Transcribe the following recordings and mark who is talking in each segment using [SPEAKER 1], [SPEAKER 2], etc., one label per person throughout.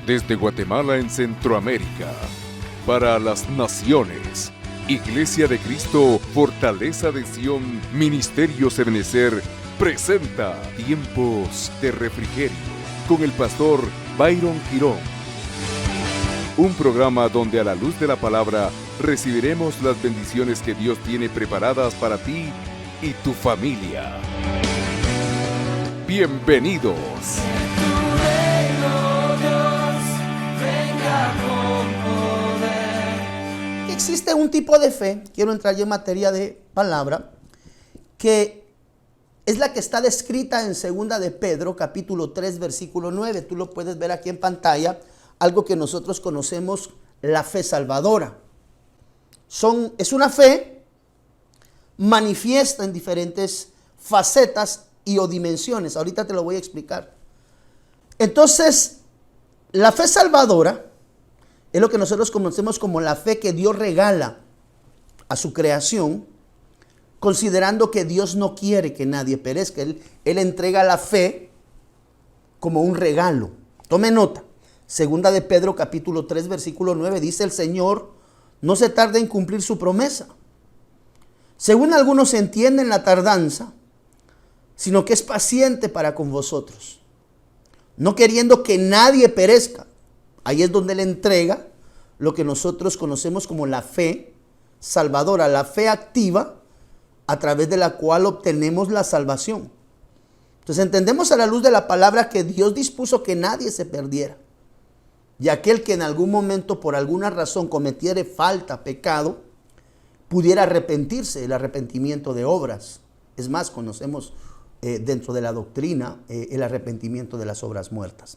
[SPEAKER 1] Desde Guatemala en Centroamérica, para las naciones, Iglesia de Cristo, Fortaleza de Sion, Ministerio Ebenecer, presenta Tiempos de Refrigerio, con el pastor Byron Girón. Un programa donde a la luz de la palabra recibiremos las bendiciones que Dios tiene preparadas para ti y tu familia. Bienvenidos.
[SPEAKER 2] Existe un tipo de fe, quiero entrar ya en materia de palabra, que es la que está descrita en 2 de Pedro, capítulo 3, versículo 9. Tú lo puedes ver aquí en pantalla, algo que nosotros conocemos, la fe salvadora. Es una fe manifiesta en diferentes facetas y o dimensiones. Ahorita te lo voy a explicar. Entonces, la fe salvadora es lo que nosotros conocemos como la fe que Dios regala a su creación, considerando que Dios no quiere que nadie perezca. Él entrega la fe como un regalo. Tome nota. 2 de Pedro capítulo 3 versículo 9 dice: el Señor no se tarda en cumplir su promesa, según algunos entienden la tardanza, sino que es paciente para con vosotros, no queriendo que nadie perezca. Ahí es donde Él entrega lo que nosotros conocemos como la fe salvadora, la fe activa a través de la cual obtenemos la salvación. Entonces entendemos a la luz de la palabra que Dios dispuso que nadie se perdiera. Y aquel que en algún momento por alguna razón cometiere falta, pecado, pudiera arrepentirse, el arrepentimiento de obras. Es más, conocemos dentro de la doctrina el arrepentimiento de las obras muertas.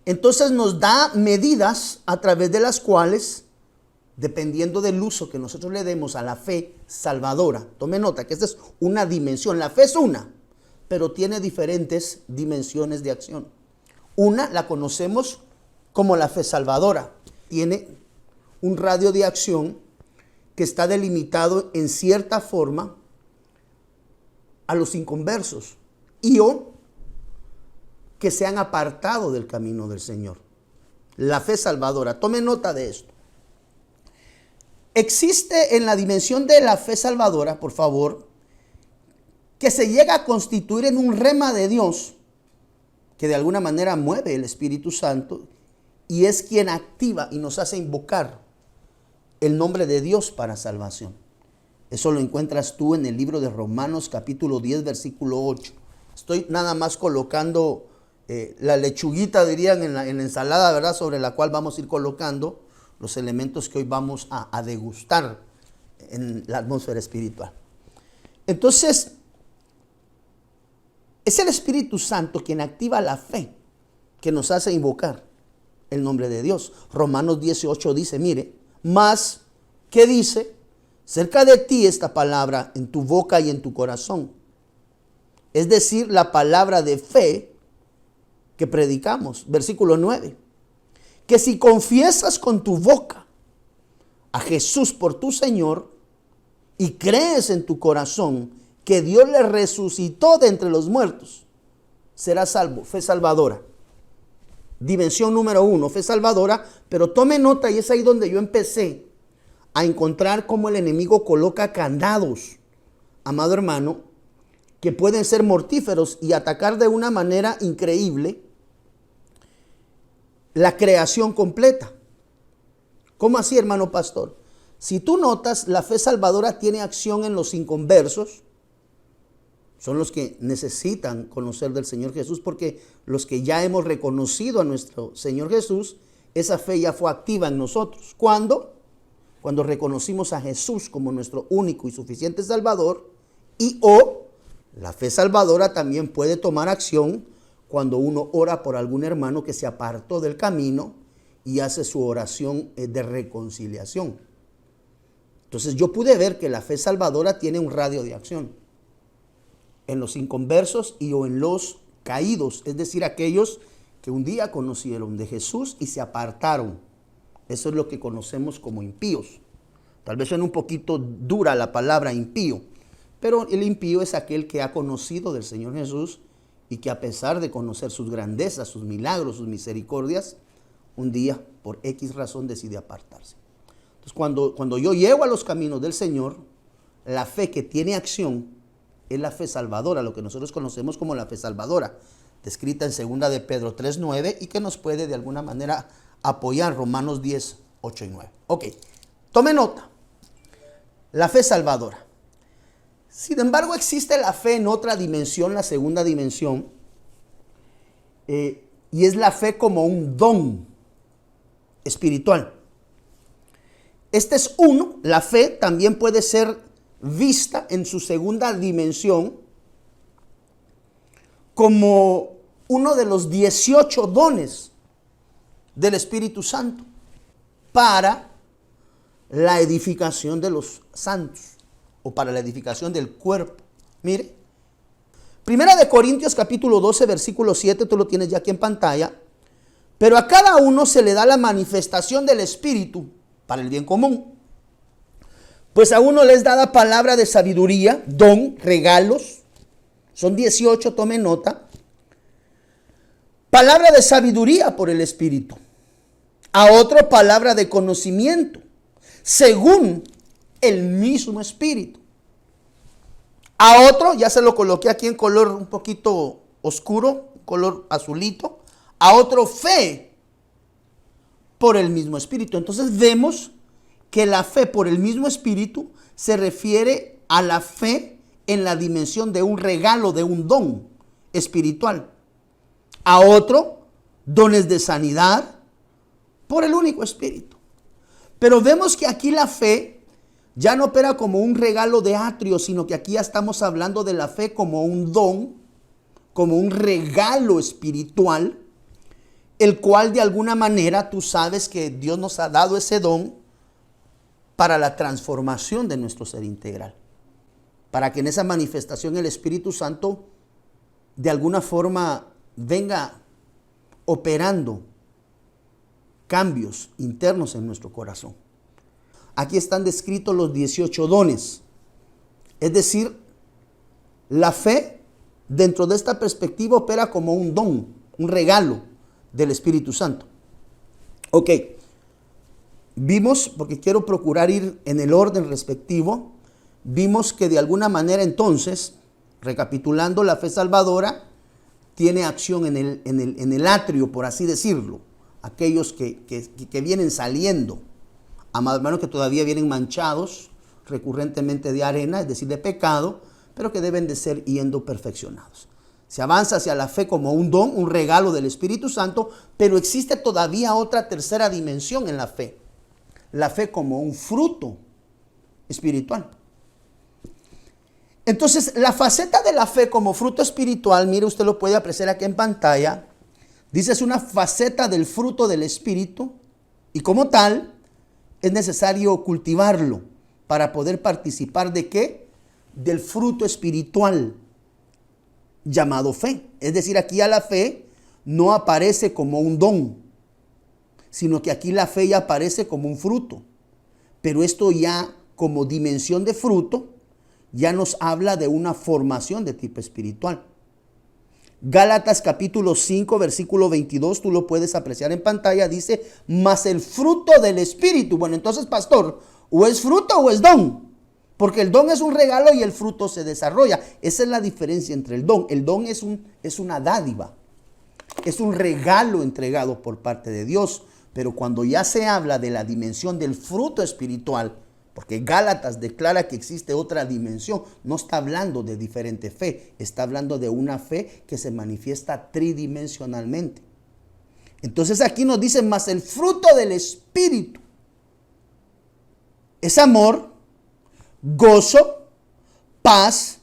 [SPEAKER 2] Entonces nos da medidas a través de las cuales, dependiendo del uso que nosotros le demos a la fe salvadora, tome nota que esta es una dimensión, la fe es una, pero tiene diferentes dimensiones de acción. Una la conocemos como la fe salvadora, tiene un radio de acción que está delimitado en cierta forma a los inconversos o que se han apartado del camino del Señor. La fe salvadora, tome nota de esto. Existe en la dimensión de la fe salvadora, por favor, que se llega a constituir en un rema de Dios, que de alguna manera mueve el Espíritu Santo, y es quien activa y nos hace invocar el nombre de Dios para salvación. Eso lo encuentras tú en el libro de Romanos capítulo 10, versículo 8. Estoy nada más colocando la lechuguita, dirían, en la ensalada, ¿verdad?, sobre la cual vamos a ir colocando los elementos que hoy vamos a degustar en la atmósfera espiritual. Entonces, es el Espíritu Santo quien activa la fe que nos hace invocar el nombre de Dios. Romanos 18 dice, mire, más, ¿qué dice? Cerca de ti esta palabra en tu boca y en tu corazón. Es decir, la palabra de fe que predicamos. Versículo 9. Que si confiesas con tu boca a Jesús por tu Señor y crees en tu corazón que Dios le resucitó de entre los muertos, serás salvo. Fe salvadora. Dimensión número 1, fe salvadora. Pero tome nota, y es ahí donde yo empecé a encontrar cómo el enemigo coloca candados, amado hermano, que pueden ser mortíferos y atacar de una manera increíble la creación completa. ¿Cómo así, hermano pastor? Si tú notas, la fe salvadora tiene acción en los inconversos. Son los que necesitan conocer del Señor Jesús, porque los que ya hemos reconocido a nuestro Señor Jesús, esa fe ya fue activa en nosotros. ¿Cuándo? Cuando reconocimos a Jesús como nuestro único y suficiente Salvador. La fe salvadora también puede tomar acción cuando uno ora por algún hermano que se apartó del camino y hace su oración de reconciliación. Entonces yo pude ver que la fe salvadora tiene un radio de acción en los inconversos o en los caídos, es decir, aquellos que un día conocieron de Jesús y se apartaron. Eso es lo que conocemos como impíos. Tal vez suene un poquito dura la palabra impío, pero el impío es aquel que ha conocido del Señor Jesús y que a pesar de conocer sus grandezas, sus milagros, sus misericordias, un día por X razón decide apartarse. Entonces cuando yo llego a los caminos del Señor, la fe que tiene acción es la fe salvadora, lo que nosotros conocemos como la fe salvadora, descrita en 2 de Pedro 3:9 y que nos puede de alguna manera apoyar Romanos 10:8 y 9. Ok, tome nota. La fe salvadora. Sin embargo, existe la fe en otra dimensión, la segunda dimensión, y es la fe como un don espiritual. Este es uno. La fe también puede ser vista en su segunda dimensión como uno de los 18 dones del Espíritu Santo para la edificación de los santos o para la edificación del cuerpo. Mire, 1 Corintios capítulo 12 versículo 7, tú lo tienes ya aquí en pantalla. Pero a cada uno se le da la manifestación del Espíritu para el bien común. Pues a uno les da la palabra de sabiduría, don, regalos. Son 18, tome nota. Palabra de sabiduría por el Espíritu. A otro palabra de conocimiento, según el mismo Espíritu. A otro, ya se lo coloqué aquí en color un poquito oscuro, color azulito. A otro fe por el mismo Espíritu. Entonces vemos que la fe por el mismo Espíritu se refiere a la fe en la dimensión de un regalo, de un don espiritual. A otro, dones de sanidad por el único Espíritu. Pero vemos que aquí la fe ya no opera como un regalo de atrio, sino que aquí ya estamos hablando de la fe como un don, como un regalo espiritual, el cual de alguna manera tú sabes que Dios nos ha dado ese don para la transformación de nuestro ser integral. Para que en esa manifestación el Espíritu Santo de alguna forma venga operando cambios internos en nuestro corazón. Aquí están descritos los 18 dones. Es decir, la fe dentro de esta perspectiva opera como un don, un regalo del Espíritu Santo. Ok, vimos, porque quiero procurar ir en el orden respectivo, vimos que de alguna manera entonces, recapitulando, la fe salvadora tiene acción en el atrio, por así decirlo, aquellos que vienen saliendo, amados hermanos, que todavía vienen manchados recurrentemente de arena, es decir, de pecado, pero que deben de ser yendo perfeccionados. Se avanza hacia la fe como un don, un regalo del Espíritu Santo, pero existe todavía otra tercera dimensión en la fe. La fe como un fruto espiritual. Entonces, la faceta de la fe como fruto espiritual, mire, usted lo puede apreciar aquí en pantalla, dice es una faceta del fruto del Espíritu y como tal es necesario cultivarlo para poder participar ¿de qué? Del fruto espiritual llamado fe. Es decir, aquí ya la fe no aparece como un don, sino que aquí la fe ya aparece como un fruto. Pero esto ya como dimensión de fruto ya nos habla de una formación de tipo espiritual. Gálatas capítulo 5 versículo 22, tú lo puedes apreciar en pantalla, dice, mas el fruto del Espíritu. Bueno, entonces, pastor, o es fruto o es don. Porque el don es un regalo y el fruto se desarrolla. Esa es la diferencia entre el don. El don es una dádiva. Es un regalo entregado por parte de Dios. Pero cuando ya se habla de la dimensión del fruto espiritual, porque Gálatas declara que existe otra dimensión, no está hablando de diferente fe, está hablando de una fe que se manifiesta tridimensionalmente. Entonces aquí nos dice, más el fruto del Espíritu es amor, gozo, paz,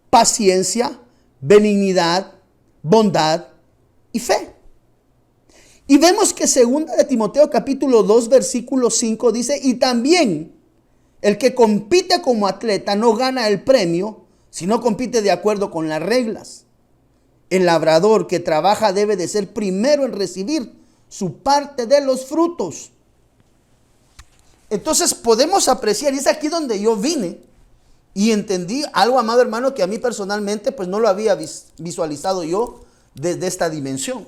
[SPEAKER 2] paciencia, benignidad, bondad y fe. Y vemos que 2 de Timoteo capítulo 2 versículo 5 dice, y también el que compite como atleta no gana el premio, sino compite de acuerdo con las reglas. El labrador que trabaja debe de ser primero en recibir su parte de los frutos. Entonces podemos apreciar, y es aquí donde yo vine Y entendí algo, amado hermano, que a mí personalmente pues no lo había visualizado yo desde esta dimensión.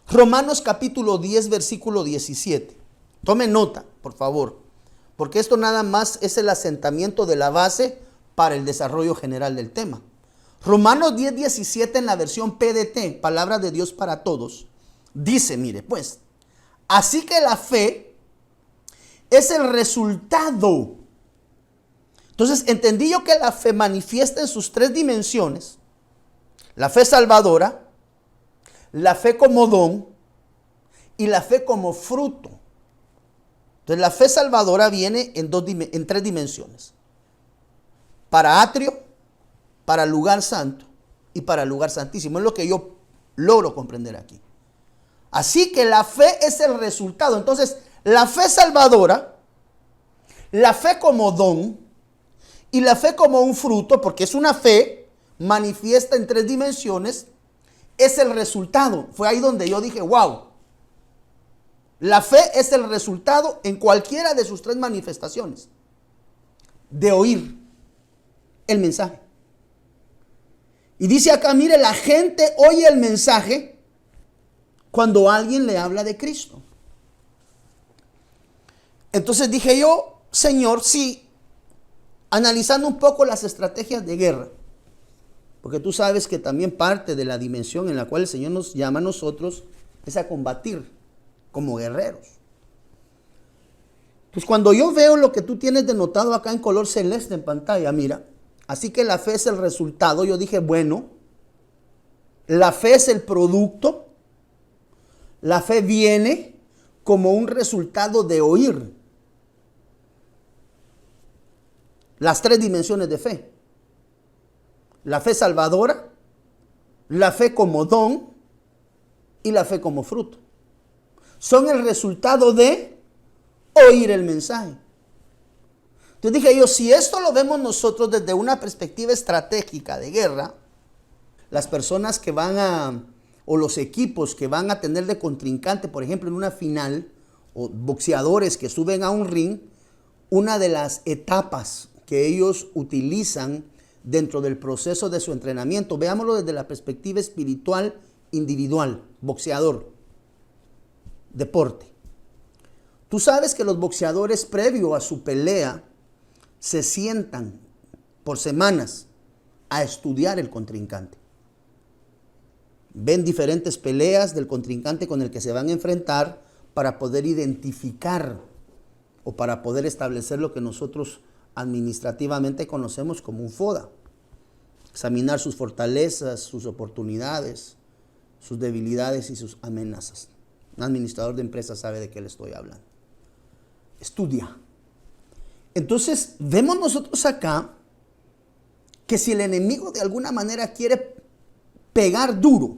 [SPEAKER 2] Romanos capítulo 10, versículo 17. Tome nota, por favor, porque esto nada más es el asentamiento de la base para el desarrollo general del tema. Romanos 10, 17 en la versión PDT, Palabra de Dios para Todos, dice, mire pues, así que la fe es el resultado. Entonces entendí yo que la fe manifiesta en sus tres dimensiones: la fe salvadora, la fe como don y la fe como fruto. Entonces la fe salvadora viene en tres dimensiones: para atrio, para lugar santo y para lugar santísimo. Es lo que yo logro comprender aquí. Así que la fe es el resultado. Entonces la fe salvadora, la fe como don y la fe como un fruto, porque es una fe manifiesta en tres dimensiones, es el resultado. Fue ahí donde yo dije, wow, la fe es el resultado en cualquiera de sus tres manifestaciones de oír el mensaje. Y dice acá, mire, la gente oye el mensaje cuando alguien le habla de Cristo. Entonces dije yo, Señor, sí, analizando un poco las estrategias de guerra, porque tú sabes que también parte de la dimensión en la cual el Señor nos llama a nosotros es a combatir como guerreros. Pues cuando yo veo lo que tú tienes denotado acá en color celeste en pantalla, mira, así que la fe es el resultado, yo dije, bueno, la fe es el producto, la fe viene como un resultado de oír. Las tres dimensiones de fe: la fe salvadora, la fe como don y la fe como fruto. Son el resultado de oír el mensaje. Entonces dije yo, si esto lo vemos nosotros desde una perspectiva estratégica de guerra, las personas que o los equipos que van a tener de contrincante, por ejemplo, en una final, o boxeadores que suben a un ring, una de las etapas que ellos utilizan dentro del proceso de su entrenamiento, veámoslo desde la perspectiva espiritual individual, boxeador, deporte. Tú sabes que los boxeadores previo a su pelea se sientan por semanas a estudiar el contrincante. Ven diferentes peleas del contrincante con el que se van a enfrentar para poder identificar o para poder establecer lo que nosotros administrativamente conocemos como un FODA. Examinar sus fortalezas, sus oportunidades, sus debilidades y sus amenazas. Un administrador de empresas sabe de qué le estoy hablando. Estudia. Entonces, vemos nosotros acá que si el enemigo de alguna manera quiere pegar duro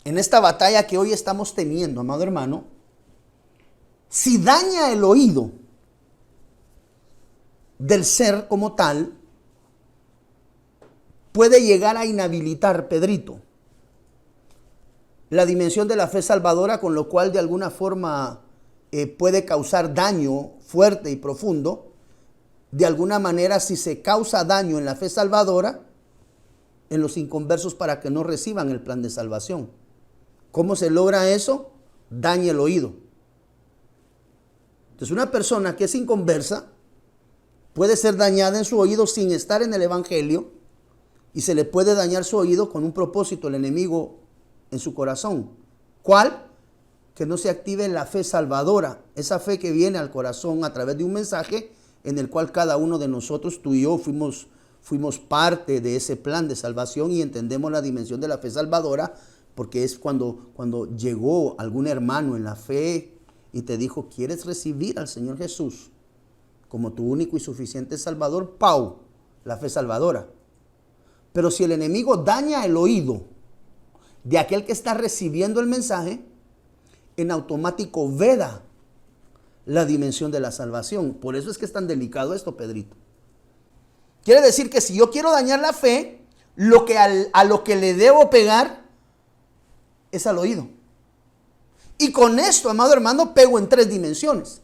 [SPEAKER 2] en esta batalla que hoy estamos teniendo, amado hermano, si daña el oído del ser como tal, puede llegar a inhabilitar, Pedrito, la dimensión de la fe salvadora, con lo cual de alguna forma puede causar daño fuerte y profundo. De alguna manera, si se causa daño en la fe salvadora, en los inconversos, para que no reciban el plan de salvación. ¿Cómo se logra eso? Daña el oído. Entonces, una persona que es inconversa puede ser dañada en su oído sin estar en el evangelio, y se le puede dañar su oído con un propósito, el enemigo, en su corazón. ¿Cuál? Que no se active la fe salvadora, esa fe que viene al corazón a través de un mensaje en el cual cada uno de nosotros, tú y yo, fuimos parte de ese plan de salvación y entendemos la dimensión de la fe salvadora, porque es cuando llegó algún hermano en la fe y te dijo, ¿quieres recibir al Señor Jesús como tu único y suficiente Salvador? ¡Pau! La fe salvadora. Pero si el enemigo daña el oído de aquel que está recibiendo el mensaje, en automático veda la dimensión de la salvación. Por eso es que es tan delicado esto, Pedrito. Quiere decir que si yo quiero dañar la fe, a lo que le debo pegar es al oído. Y con esto, amado hermano, pego en tres dimensiones.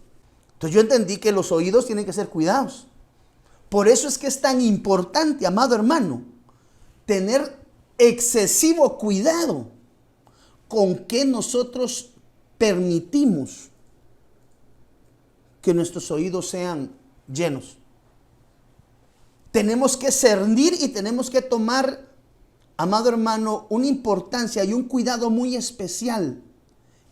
[SPEAKER 2] Entonces yo entendí que los oídos tienen que ser cuidados. Por eso es que es tan importante, amado hermano, tener excesivo cuidado con que nosotros permitimos que nuestros oídos sean llenos. Tenemos que cernir y tenemos que tomar, amado hermano, una importancia y un cuidado muy especial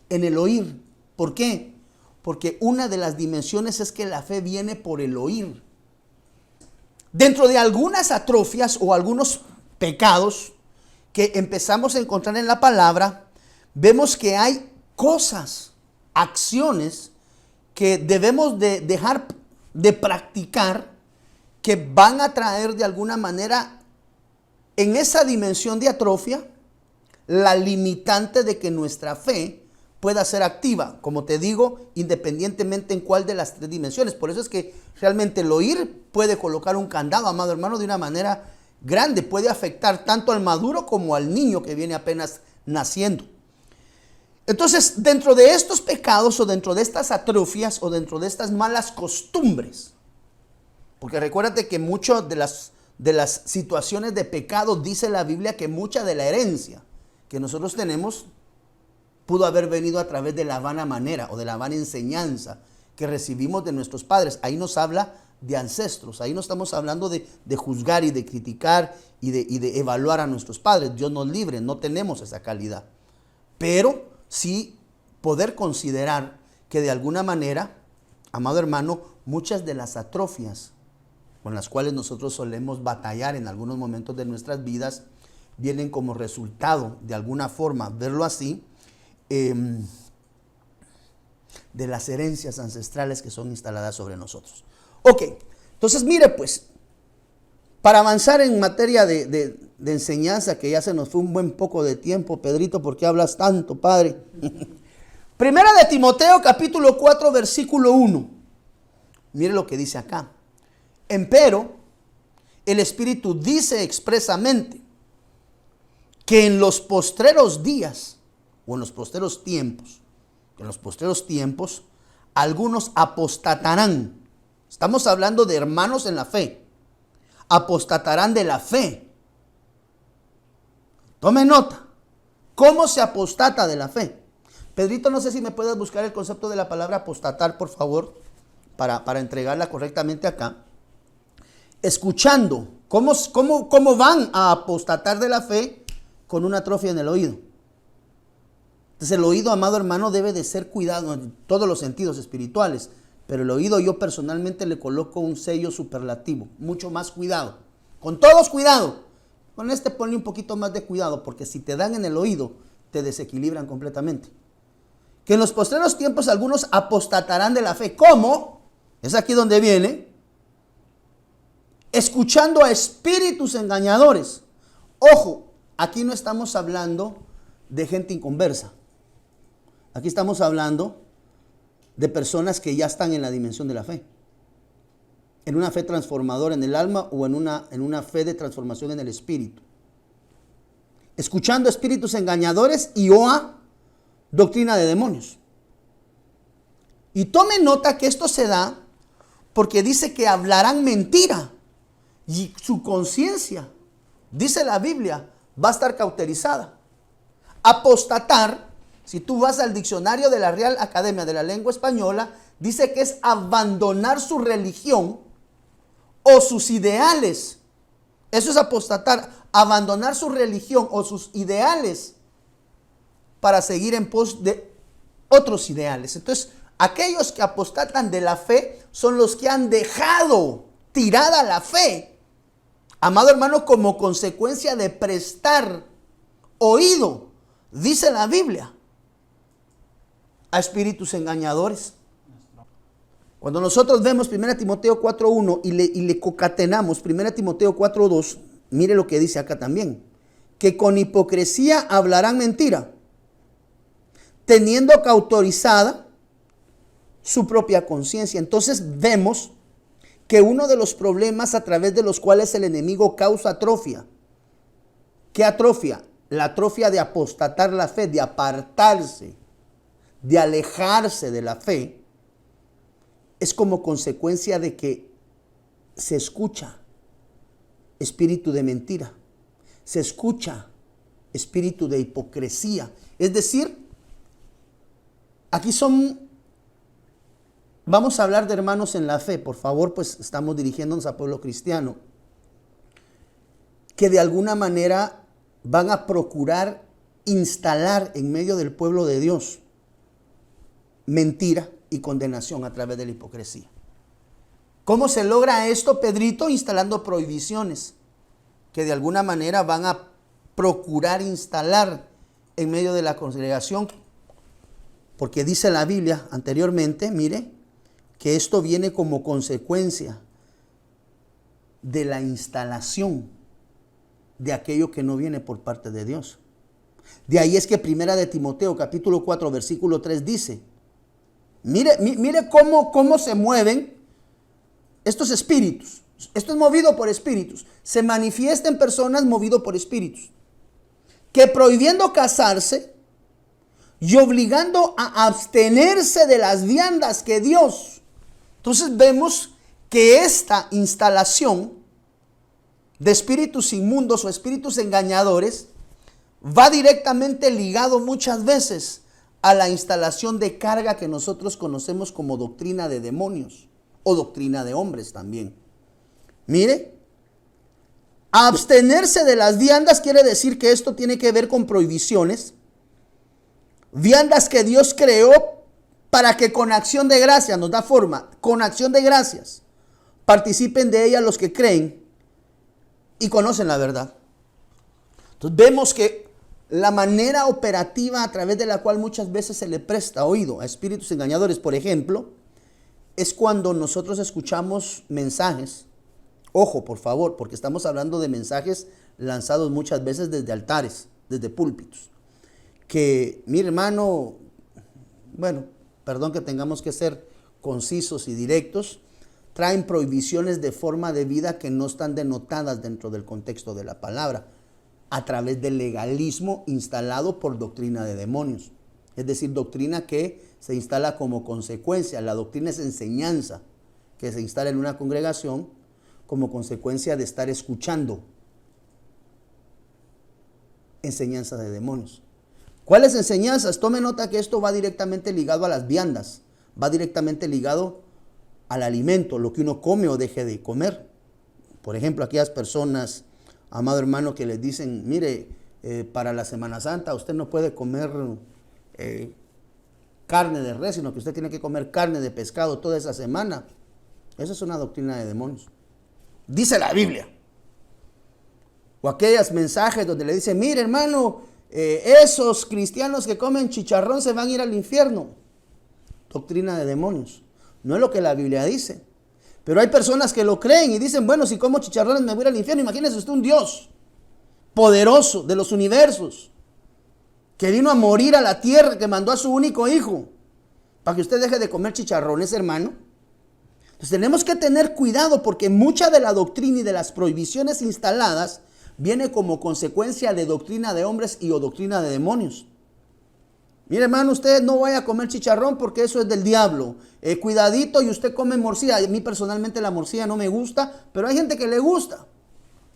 [SPEAKER 2] en el oír. ¿Por qué? Porque una de las dimensiones es que la fe viene por el oír. Dentro de algunas atrofias o algunos pecados que empezamos a encontrar en la palabra, vemos que hay cosas, acciones que debemos de dejar de practicar, que van a traer de alguna manera en esa dimensión de atrofia la limitante de que nuestra fe pueda ser activa, como te digo, independientemente en cuál de las tres dimensiones. Por eso es que realmente el oír puede colocar un candado, amado hermano, de una manera grande. Puede afectar tanto al maduro como al niño que viene apenas naciendo. Entonces, dentro de estos pecados o dentro de estas atrofias o dentro de estas malas costumbres, porque recuérdate que muchas de las situaciones de pecado, dice la Biblia que mucha de la herencia que nosotros tenemos pudo haber venido a través de la vana manera o de la vana enseñanza que recibimos de nuestros padres. Ahí nos habla de ancestros, ahí no estamos hablando de juzgar y de criticar y de evaluar a nuestros padres. Dios nos libre, no tenemos esa calidad. Pero sí poder considerar que de alguna manera, amado hermano, muchas de las atrofias con las cuales nosotros solemos batallar en algunos momentos de nuestras vidas vienen como resultado, de alguna forma, verlo así, de las herencias ancestrales que son instaladas sobre nosotros. Ok, entonces mire pues, para avanzar en materia de enseñanza, que ya se nos fue un buen poco de tiempo, Pedrito, ¿por qué hablas tanto, Padre? Primera de Timoteo, capítulo 4, versículo 1. Mire lo que dice acá. Empero, el Espíritu dice expresamente que en los postreros días, o en los postreros tiempos, algunos apostatarán. Estamos hablando de hermanos en la fe. Apostatarán de la fe. Tome nota. ¿Cómo se apostata de la fe? Pedrito, no sé si me puedes buscar el concepto de la palabra apostatar, por favor, para entregarla correctamente acá. Escuchando. ¿Cómo van a apostatar de la fe? Con una atrofia en el oído. Entonces el oído, amado hermano, debe de ser cuidado en todos los sentidos espirituales. Pero el oído yo personalmente le coloco un sello superlativo. Mucho más cuidado. Con todos cuidado. Con este ponle un poquito más de cuidado. Porque si te dan en el oído, te desequilibran completamente. Que en los postreros tiempos algunos apostatarán de la fe. ¿Cómo? Es aquí donde viene. Escuchando a espíritus engañadores. Ojo, aquí no estamos hablando de gente inconversa. Aquí estamos hablando de personas que ya están en la dimensión de la fe. En una fe transformadora en el alma o en una fe de transformación en el espíritu. Escuchando espíritus engañadores y o a doctrina de demonios. Y tome nota que esto se da porque dice que hablarán mentira. Y su conciencia, dice la Biblia, va a estar cauterizada. Apostatar, si tú vas al diccionario de la Real Academia de la Lengua Española, dice que es abandonar su religión o sus ideales. Eso es apostatar, abandonar su religión o sus ideales para seguir en pos de otros ideales. Entonces, aquellos que apostatan de la fe son los que han dejado tirada la fe, amado hermano, como consecuencia de prestar oído, dice la Biblia, a espíritus engañadores. Cuando nosotros vemos 1 Timoteo 4.1 y le concatenamos 1 Timoteo 4.2, mire lo que dice acá también, que con hipocresía hablarán mentira, teniendo cauterizada su propia conciencia. Entonces vemos que uno de los problemas a través de los cuales el enemigo causa atrofia. ¿Qué atrofia? La atrofia de apostatar la fe, de apartarse, de alejarse de la fe, es como consecuencia de que se escucha espíritu de mentira, se escucha espíritu de hipocresía. Es decir, aquí vamos a hablar de hermanos en la fe, por favor, pues estamos dirigiéndonos a pueblo cristiano, que de alguna manera van a procurar instalar en medio del pueblo de Dios mentira y condenación a través de la hipocresía. ¿Cómo se logra esto, Pedrito? Instalando prohibiciones que de alguna manera van a procurar instalar en medio de la congregación, porque dice la Biblia anteriormente, mire, que esto viene como consecuencia de la instalación de aquello que no viene por parte de Dios. De ahí es que Primera de Timoteo, capítulo 4, versículo 3 dice, mire cómo se mueven estos espíritus. Esto es movido por espíritus. Se manifiesta en personas movido por espíritus, que prohibiendo casarse y obligando a abstenerse de las viandas que Dios. Entonces vemos que esta instalación de espíritus inmundos o espíritus engañadores va directamente ligado muchas veces a la instalación de carga que nosotros conocemos como doctrina de demonios o doctrina de hombres también. Mire, abstenerse de las viandas quiere decir que esto tiene que ver con prohibiciones, viandas que Dios creó para que con acción de gracias, nos da forma, con acción de gracias, participen de ella los que creen y conocen la verdad. Entonces vemos que la manera operativa a través de la cual muchas veces se le presta oído a espíritus engañadores, por ejemplo, es cuando nosotros escuchamos mensajes. Ojo, por favor, porque estamos hablando de mensajes lanzados muchas veces desde altares, desde púlpitos. Que, mi hermano, bueno, perdón que tengamos que ser concisos y directos, traen prohibiciones de forma de vida que no están denotadas dentro del contexto de la palabra, a través del legalismo instalado por doctrina de demonios. Es decir, doctrina que se instala como consecuencia. La doctrina es enseñanza que se instala en una congregación como consecuencia de estar escuchando enseñanza de demonios. ¿Cuáles enseñanzas? Tome nota que esto va directamente ligado a las viandas, va directamente ligado al alimento, lo que uno come o deje de comer. Por ejemplo, aquellas personas, amado hermano, que les dicen, mire, para la Semana Santa usted no puede comer carne de res, sino que usted tiene que comer carne de pescado toda esa semana. Eso es una doctrina de demonios. Dice la Biblia. O aquellos mensajes donde le dicen, mire hermano, esos cristianos que comen chicharrón se van a ir al infierno. Doctrina de demonios. No es lo que la Biblia dice. Pero hay personas que lo creen y dicen, bueno, si como chicharrones me voy al infierno. Imagínese usted un Dios poderoso de los universos, que vino a morir a la tierra, que mandó a su único hijo, para que usted deje de comer chicharrones, hermano. Entonces tenemos que tener cuidado, porque mucha de la doctrina y de las prohibiciones instaladas viene como consecuencia de doctrina de hombres y o doctrina de demonios. Mire hermano, usted no vaya a comer chicharrón porque eso es del diablo. Cuidadito, y usted come morcilla. A mí personalmente la morcilla no me gusta, pero hay gente que le gusta.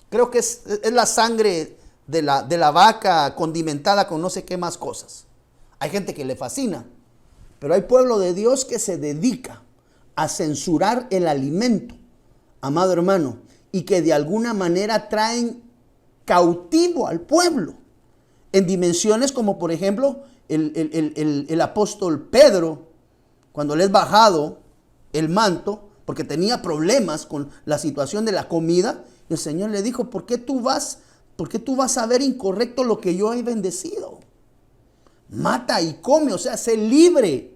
[SPEAKER 2] Creo que es la sangre de la vaca condimentada con no sé qué más cosas. Hay gente que le fascina, pero hay pueblo de Dios que se dedica a censurar el alimento, amado hermano, y que de alguna manera traen cautivo al pueblo en dimensiones como por ejemplo el apóstol Pedro, cuando le es bajado el manto porque tenía problemas con la situación de la comida, el Señor le dijo, ¿por qué tú vas a ver incorrecto lo que yo he bendecido? Mata y come, o sea, sé libre.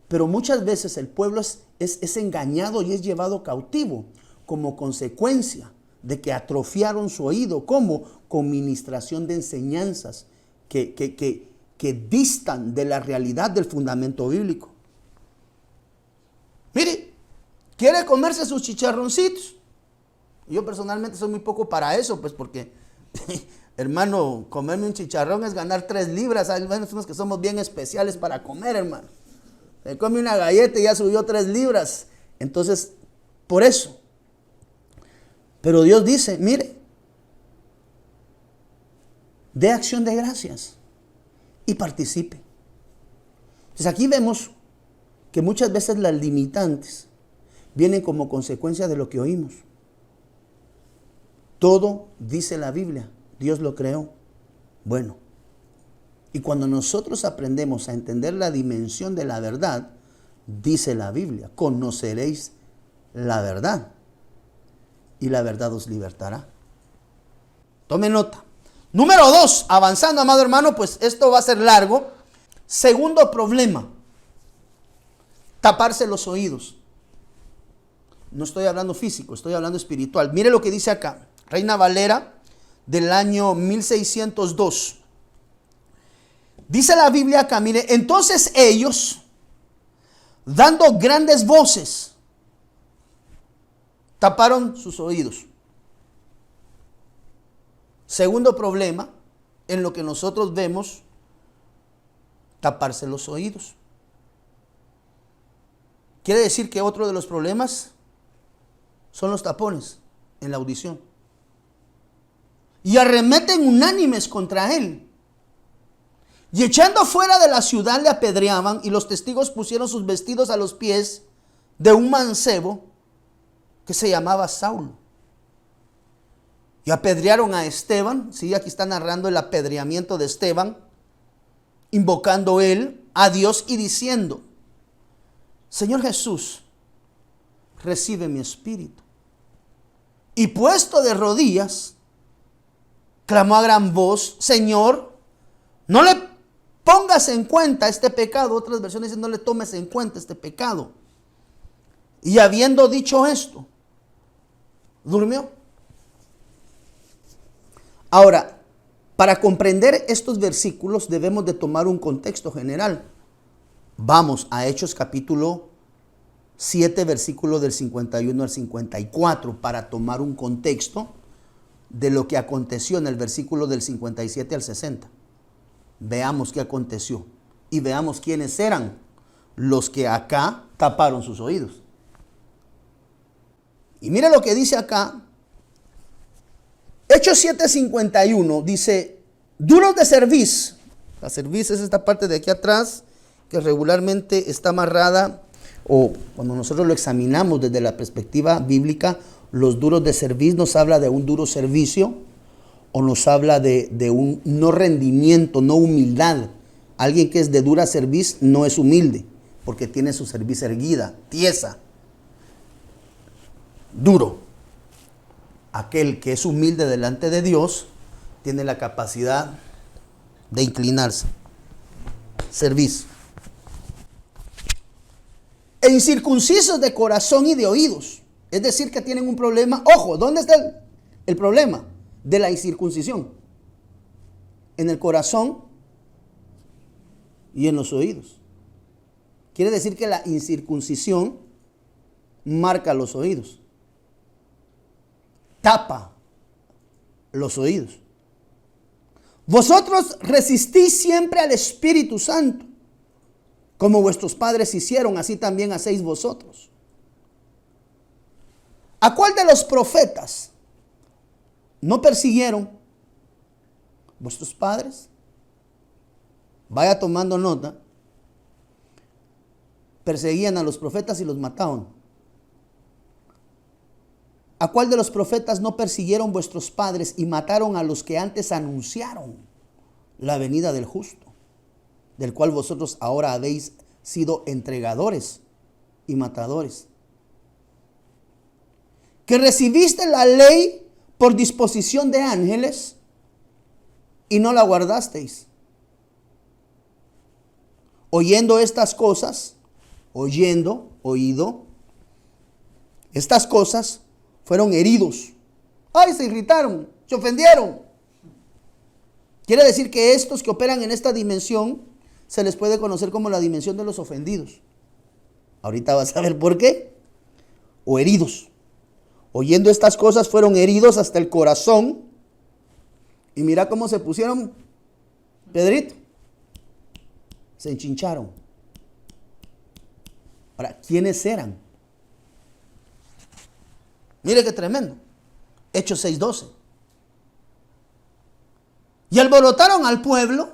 [SPEAKER 2] Pero muchas veces el pueblo es engañado y es llevado cautivo como consecuencia de que atrofiaron su oído. ¿Cómo? Con ministración de enseñanzas que distan de la realidad del fundamento bíblico. Mire, quiere comerse sus chicharroncitos. Yo personalmente soy muy poco para eso, pues porque, hermano, comerme un chicharrón es ganar 3 libras. Hay unos que somos bien especiales para comer, hermano. Se come una galleta y ya subió 3 libras. Entonces, Por eso. Pero Dios dice, mire, dé acción de gracias y participe. Entonces aquí vemos que muchas veces las limitantes vienen como consecuencia de lo que oímos. Todo, dice la Biblia, Dios lo creó bueno. Y cuando nosotros aprendemos a entender la dimensión de la verdad, dice la Biblia, conoceréis la verdad y la verdad os libertará. Tome nota. Número 2, avanzando, amado hermano, pues esto va a ser largo. Segundo problema, taparse los oídos. No estoy hablando físico, estoy hablando espiritual. Mire lo que dice acá, Reina Valera del año 1602. Dice la Biblia acá, mire, entonces ellos, dando grandes voces, taparon sus oídos. Segundo problema, en lo que nosotros vemos, taparse los oídos. Quiere decir que otro de los problemas son los tapones en la audición. Y arremeten unánimes contra él. Y echando fuera de la ciudad le apedreaban, y los testigos pusieron sus vestidos a los pies de un mancebo que se llamaba Saulo. Y apedrearon a Esteban. Sí, aquí está narrando el apedreamiento de Esteban, invocando él a Dios y diciendo, Señor Jesús, recibe mi espíritu. Y puesto de rodillas, clamó a gran voz, Señor, no le pongas en cuenta este pecado. Otras versiones dicen, no le tomes en cuenta este pecado. Y habiendo dicho esto, durmió. Ahora, para comprender estos versículos debemos de tomar un contexto general. Vamos a Hechos capítulo 7, versículo del 51 al 54, para tomar un contexto de lo que aconteció en el versículo del 57 al 60. Veamos qué aconteció y veamos quiénes eran los que acá taparon sus oídos. Y mire lo que dice acá. Hechos 7:51 dice, duros de cerviz. La cerviz es esta parte de aquí atrás que regularmente está amarrada, o cuando nosotros lo examinamos desde la perspectiva bíblica, los duros de cerviz nos habla de un duro servicio o nos habla de un no rendimiento, no humildad. Alguien que es de dura cerviz no es humilde porque tiene su cerviz erguida, tiesa, duro. Aquel que es humilde delante de Dios tiene la capacidad de inclinarse. Cerviz. E incircuncisos de corazón y de oídos. Es decir, que tienen un problema. Ojo, ¿dónde está el problema de la incircuncisión? En el corazón y en los oídos. Quiere decir que la incircuncisión marca los oídos. Tapa los oídos. Vosotros resistís siempre al Espíritu Santo, como vuestros padres hicieron, así también hacéis vosotros. ¿A cuál de los profetas no persiguieron vuestros padres? Vaya tomando nota. Perseguían a los profetas y los mataban. ¿A cuál de los profetas no persiguieron vuestros padres y mataron a los que antes anunciaron la venida del justo, del cual vosotros ahora habéis sido entregadores y matadores? Que recibiste la ley por disposición de ángeles y no la guardasteis. Oyendo estas cosas, oído, estas cosas, fueron heridos. ¡Ay! Se irritaron, se ofendieron. Quiere decir que estos que operan en esta dimensión se les puede conocer como la dimensión de los ofendidos. Ahorita vas a ver por qué. O heridos. Oyendo estas cosas fueron heridos hasta el corazón. Y mira cómo se pusieron, Pedrito. Se enchincharon. Ahora, ¿quiénes eran? Mire qué tremendo. Hechos 6:12. Y alborotaron al pueblo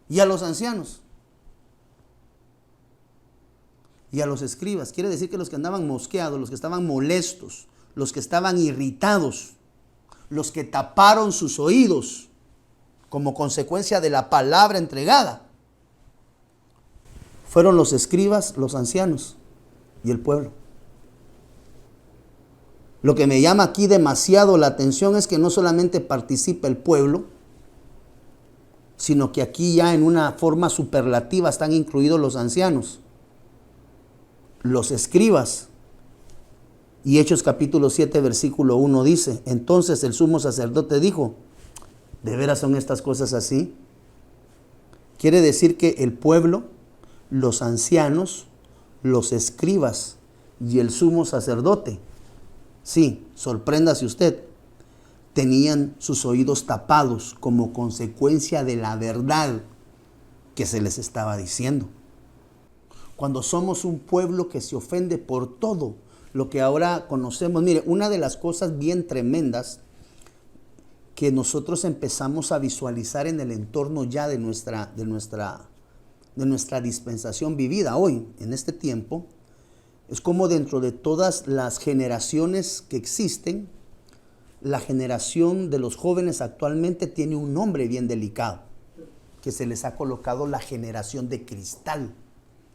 [SPEAKER 2] y a los ancianos y a los escribas. Quiere decir que los que andaban mosqueados, los que estaban molestos, los que estaban irritados, los que taparon sus oídos como consecuencia de la palabra entregada, fueron los escribas, los ancianos y el pueblo. Lo que me llama aquí demasiado la atención es que no solamente participa el pueblo, sino que aquí ya en una forma superlativa están incluidos los ancianos, los escribas. Y Hechos capítulo 7 versículo 1 dice: entonces el sumo sacerdote dijo, ¿de veras son estas cosas así? Quiere decir que el pueblo, los ancianos, los escribas y el sumo sacerdote, sí, sorpréndase usted, tenían sus oídos tapados como consecuencia de la verdad que se les estaba diciendo. Cuando somos un pueblo que se ofende por todo lo que ahora conocemos, mire, una de las cosas bien tremendas que nosotros empezamos a visualizar en el entorno ya de nuestra dispensación vivida hoy, en este tiempo, es como dentro de todas las generaciones que existen, la generación de los jóvenes actualmente tiene un nombre bien delicado, que se les ha colocado la generación de cristal.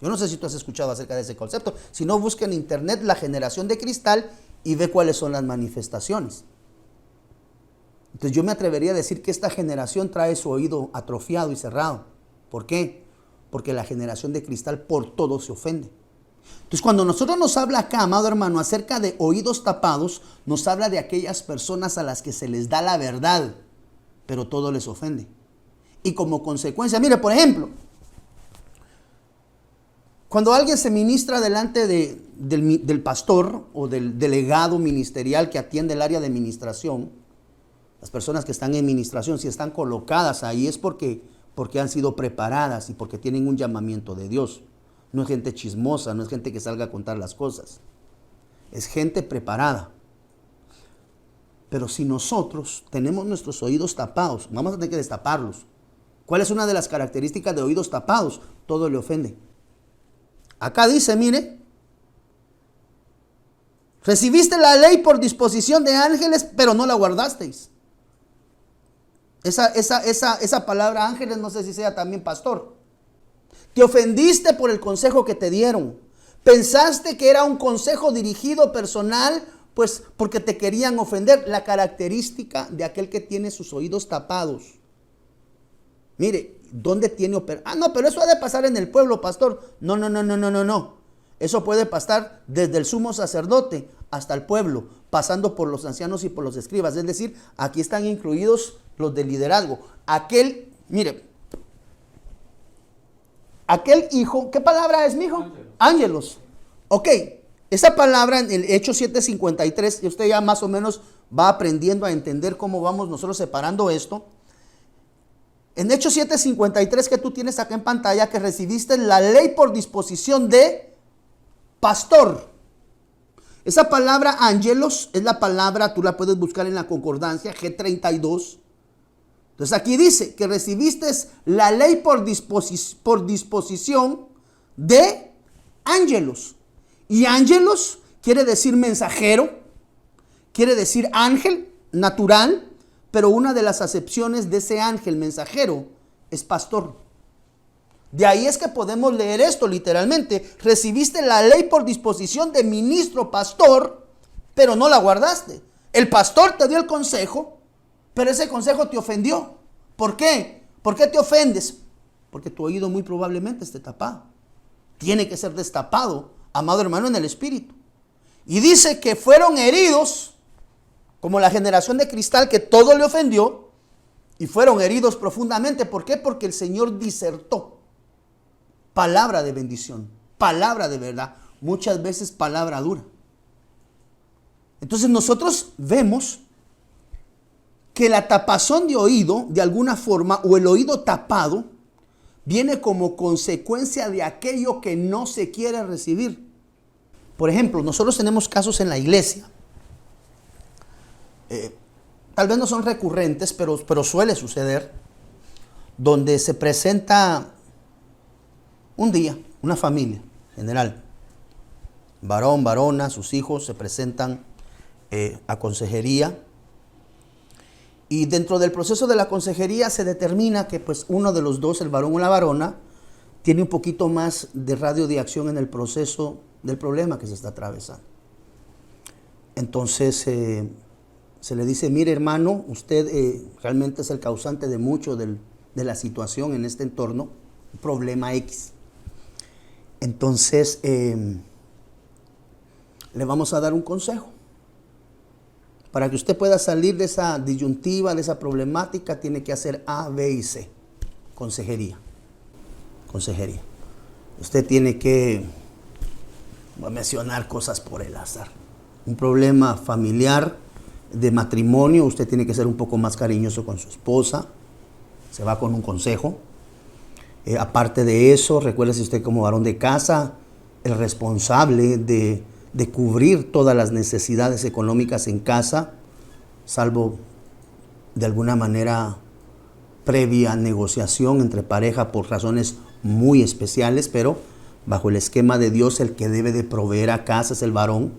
[SPEAKER 2] Yo no sé si tú has escuchado acerca de ese concepto. Si no, busca en internet la generación de cristal y ve cuáles son las manifestaciones. Entonces yo me atrevería a decir que esta generación trae su oído atrofiado y cerrado. ¿Por qué? Porque la generación de cristal por todo se ofende. Entonces cuando nosotros nos habla acá, amado hermano, acerca de oídos tapados, nos habla de aquellas personas a las que se les da la verdad, pero todo les ofende. Y como consecuencia, mire, por ejemplo, cuando alguien se ministra delante del pastor o del delegado ministerial que atiende el área de administración, las personas que están en administración, si están colocadas ahí es porque han sido preparadas y porque tienen un llamamiento de Dios. No es gente chismosa, no es gente que salga a contar las cosas. Es gente preparada. Pero si nosotros tenemos nuestros oídos tapados, vamos a tener que destaparlos. ¿Cuál es una de las características de oídos tapados? Todo le ofende. Acá dice, mire, recibiste la ley por disposición de ángeles, pero no la guardasteis. Esa palabra ángeles, no sé si sea también pastor. Te ofendiste por el consejo que te dieron. Pensaste que era un consejo dirigido personal, pues porque te querían ofender. La característica de aquel que tiene sus oídos tapados. Mire, ¿dónde tiene operación? No, pero eso ha de pasar en el pueblo, pastor. No. Eso puede pasar desde el sumo sacerdote hasta el pueblo, pasando por los ancianos y por los escribas. Es decir, aquí están incluidos los de liderazgo. Aquel hijo, ¿qué palabra es, mijo? Ángelos. Ok, esa palabra en el Hechos 7:53, y usted ya más o menos va aprendiendo a entender cómo vamos nosotros separando esto. En Hechos 7:53 que tú tienes acá en pantalla, que recibiste la ley por disposición de pastor. Esa palabra ángelos es la palabra, tú la puedes buscar en la concordancia, G32. Entonces aquí dice que recibiste la ley por disposición de ángelos. Y ángelos quiere decir mensajero, quiere decir ángel natural, pero una de las acepciones de ese ángel mensajero es pastor. De ahí es que podemos leer esto literalmente. Recibiste la ley por disposición de ministro pastor, pero no la guardaste. El pastor te dio el consejo, pero ese consejo te ofendió. ¿Por qué? ¿Por qué te ofendes? Porque tu oído muy probablemente esté tapado. Tiene que ser destapado, amado hermano, en el espíritu. Y dice que fueron heridos, como la generación de cristal que todo le ofendió, y fueron heridos profundamente. ¿Por qué? Porque el Señor disertó palabra de bendición, palabra de verdad, muchas veces palabra dura. Entonces nosotros vemos que la tapazón de oído, de alguna forma, o el oído tapado, viene como consecuencia de aquello que no se quiere recibir. Por ejemplo, nosotros tenemos casos en la iglesia. Tal vez no son recurrentes, pero suele suceder, donde se presenta un día, una familia general, varón, varona, sus hijos se presentan a consejería, y dentro del proceso de la consejería se determina que pues uno de los dos, el varón o la varona, tiene un poquito más de radio de acción en el proceso del problema que se está atravesando. Entonces se le dice, mire hermano, usted realmente es el causante de mucho de la situación en este entorno, problema X. Entonces le vamos a dar un consejo. Para que usted pueda salir de esa disyuntiva, de esa problemática, tiene que hacer A, B y C. Consejería. Consejería. Usted tiene que mencionar cosas por el azar. Un problema familiar, de matrimonio, usted tiene que ser un poco más cariñoso con su esposa. Se va con un consejo. Aparte de eso, recuérdese usted como varón de casa, el responsable de cubrir todas las necesidades económicas en casa, salvo de alguna manera previa negociación entre pareja por razones muy especiales, pero bajo el esquema de Dios el que debe de proveer a casa es el varón.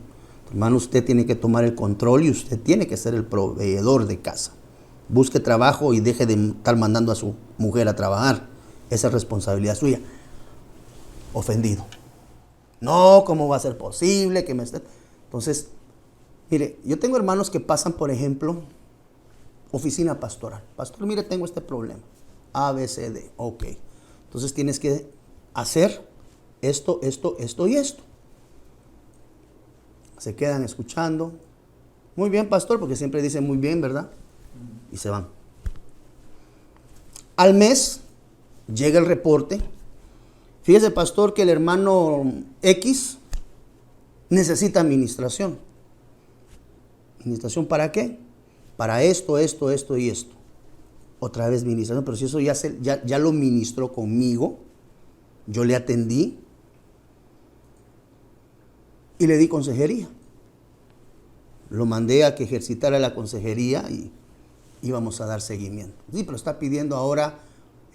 [SPEAKER 2] Hermano, usted tiene que tomar el control y usted tiene que ser el proveedor de casa. Busque trabajo y deje de estar mandando a su mujer a trabajar. Esa es responsabilidad suya. Ofendido. No, ¿cómo va a ser posible que me esté? Entonces, mire, yo tengo hermanos que pasan, por ejemplo, oficina pastoral. Pastor, mire, tengo este problema. A, B, C, D. Ok. Entonces tienes que hacer esto, esto, esto y esto. Se quedan escuchando. Muy bien, pastor, porque siempre dicen muy bien, ¿verdad? Y se van. Al mes llega el reporte. Fíjese, pastor, que el hermano X necesita administración. ¿Administración para qué? Para esto, esto, esto y esto. Otra vez ministración, pero si eso ya lo ministró conmigo, yo le atendí y le di consejería. Lo mandé a que ejercitara la consejería y íbamos a dar seguimiento. Sí, pero está pidiendo ahora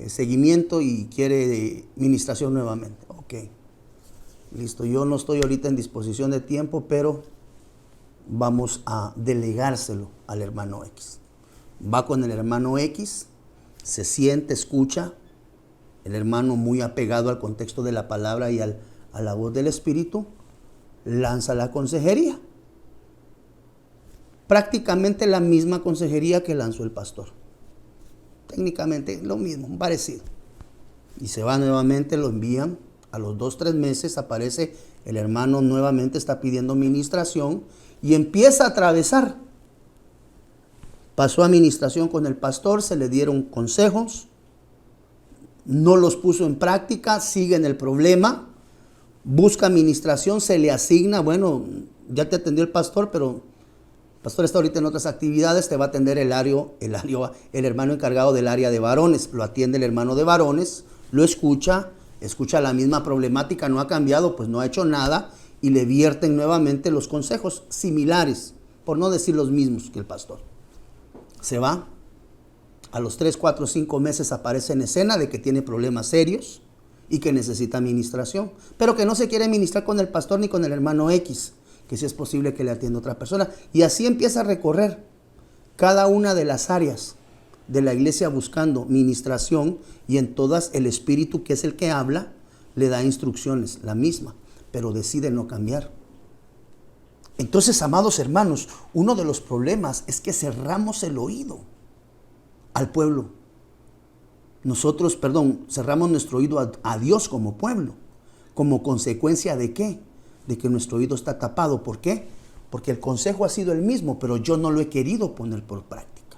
[SPEAKER 2] seguimiento y quiere ministración nuevamente. Ok, listo. Yo no estoy ahorita en disposición de tiempo, pero vamos a delegárselo al hermano X. Va con el hermano X, se siente, escucha. El hermano, muy apegado al contexto de la palabra y a la voz del Espíritu, lanza la consejería. Prácticamente la misma consejería que lanzó el pastor. Técnicamente lo mismo, parecido. Y se va nuevamente, lo envían. A los 2-3 meses aparece el hermano nuevamente, está pidiendo ministración y empieza a atravesar. Pasó administración con el pastor, se le dieron consejos, no los puso en práctica, sigue en el problema, busca administración, se le asigna, bueno, ya te atendió el pastor, pero el pastor está ahorita en otras actividades, te va a atender el hermano encargado del área de varones. Lo atiende el hermano de varones, lo escucha la misma problemática, no ha cambiado, pues no ha hecho nada, y le vierten nuevamente los consejos similares, por no decir los mismos que el pastor. Se va, a los 3, 4, 5 meses aparece en escena de que tiene problemas serios y que necesita administración, pero que no se quiere ministrar con el pastor ni con el hermano X, que si es posible que le atienda otra persona. Y así empieza a recorrer cada una de las áreas de la iglesia buscando ministración, y en todas el Espíritu, que es el que habla, le da instrucciones, la misma, pero decide no cambiar. Entonces, amados hermanos, uno de los problemas es que cerramos el oído al pueblo. Cerramos nuestro oído a Dios como pueblo. ¿Como consecuencia de qué? De que nuestro oído está tapado. ¿Por qué? Porque el consejo ha sido el mismo, pero yo no lo he querido poner por práctica.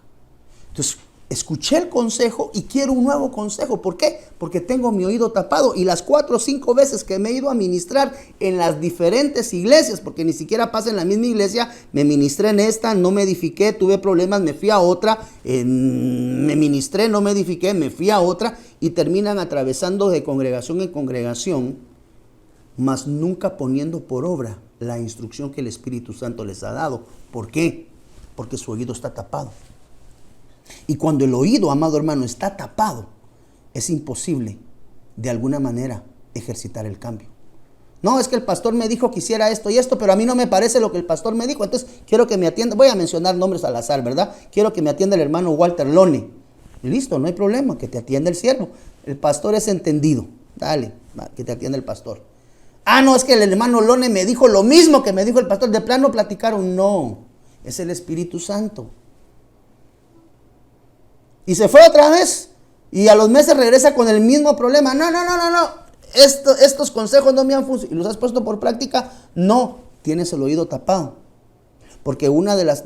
[SPEAKER 2] Entonces, escuché el consejo y quiero un nuevo consejo. ¿Por qué? Porque tengo mi oído tapado, y las 4 o 5 veces que me he ido a ministrar en las diferentes iglesias, porque ni siquiera pasa en la misma iglesia, me ministré en esta, no me edifiqué, tuve problemas, me fui a otra, me ministré, no me edifiqué, me fui a otra, y terminan atravesando de congregación en congregación mas nunca poniendo por obra la instrucción que el Espíritu Santo les ha dado. ¿Por qué? Porque su oído está tapado. Y cuando el oído, amado hermano, está tapado, es imposible de alguna manera ejercitar el cambio. No, es que el pastor me dijo que hiciera esto y esto, pero a mí no me parece lo que el pastor me dijo. Entonces quiero que me atienda, voy a mencionar nombres al azar, ¿verdad? Quiero que me atienda el hermano Walter Lone. Listo, no hay problema, que te atienda el siervo. El pastor es entendido. Dale, que te atienda el pastor. Ah, no, es que el hermano Lone me dijo lo mismo que me dijo el pastor. De plano platicaron. No, es el Espíritu Santo. Y se fue otra vez. Y a los meses regresa con el mismo problema. No. Estos consejos no me han funcionado. ¿Y los has puesto por práctica? No, tienes el oído tapado. Porque una de las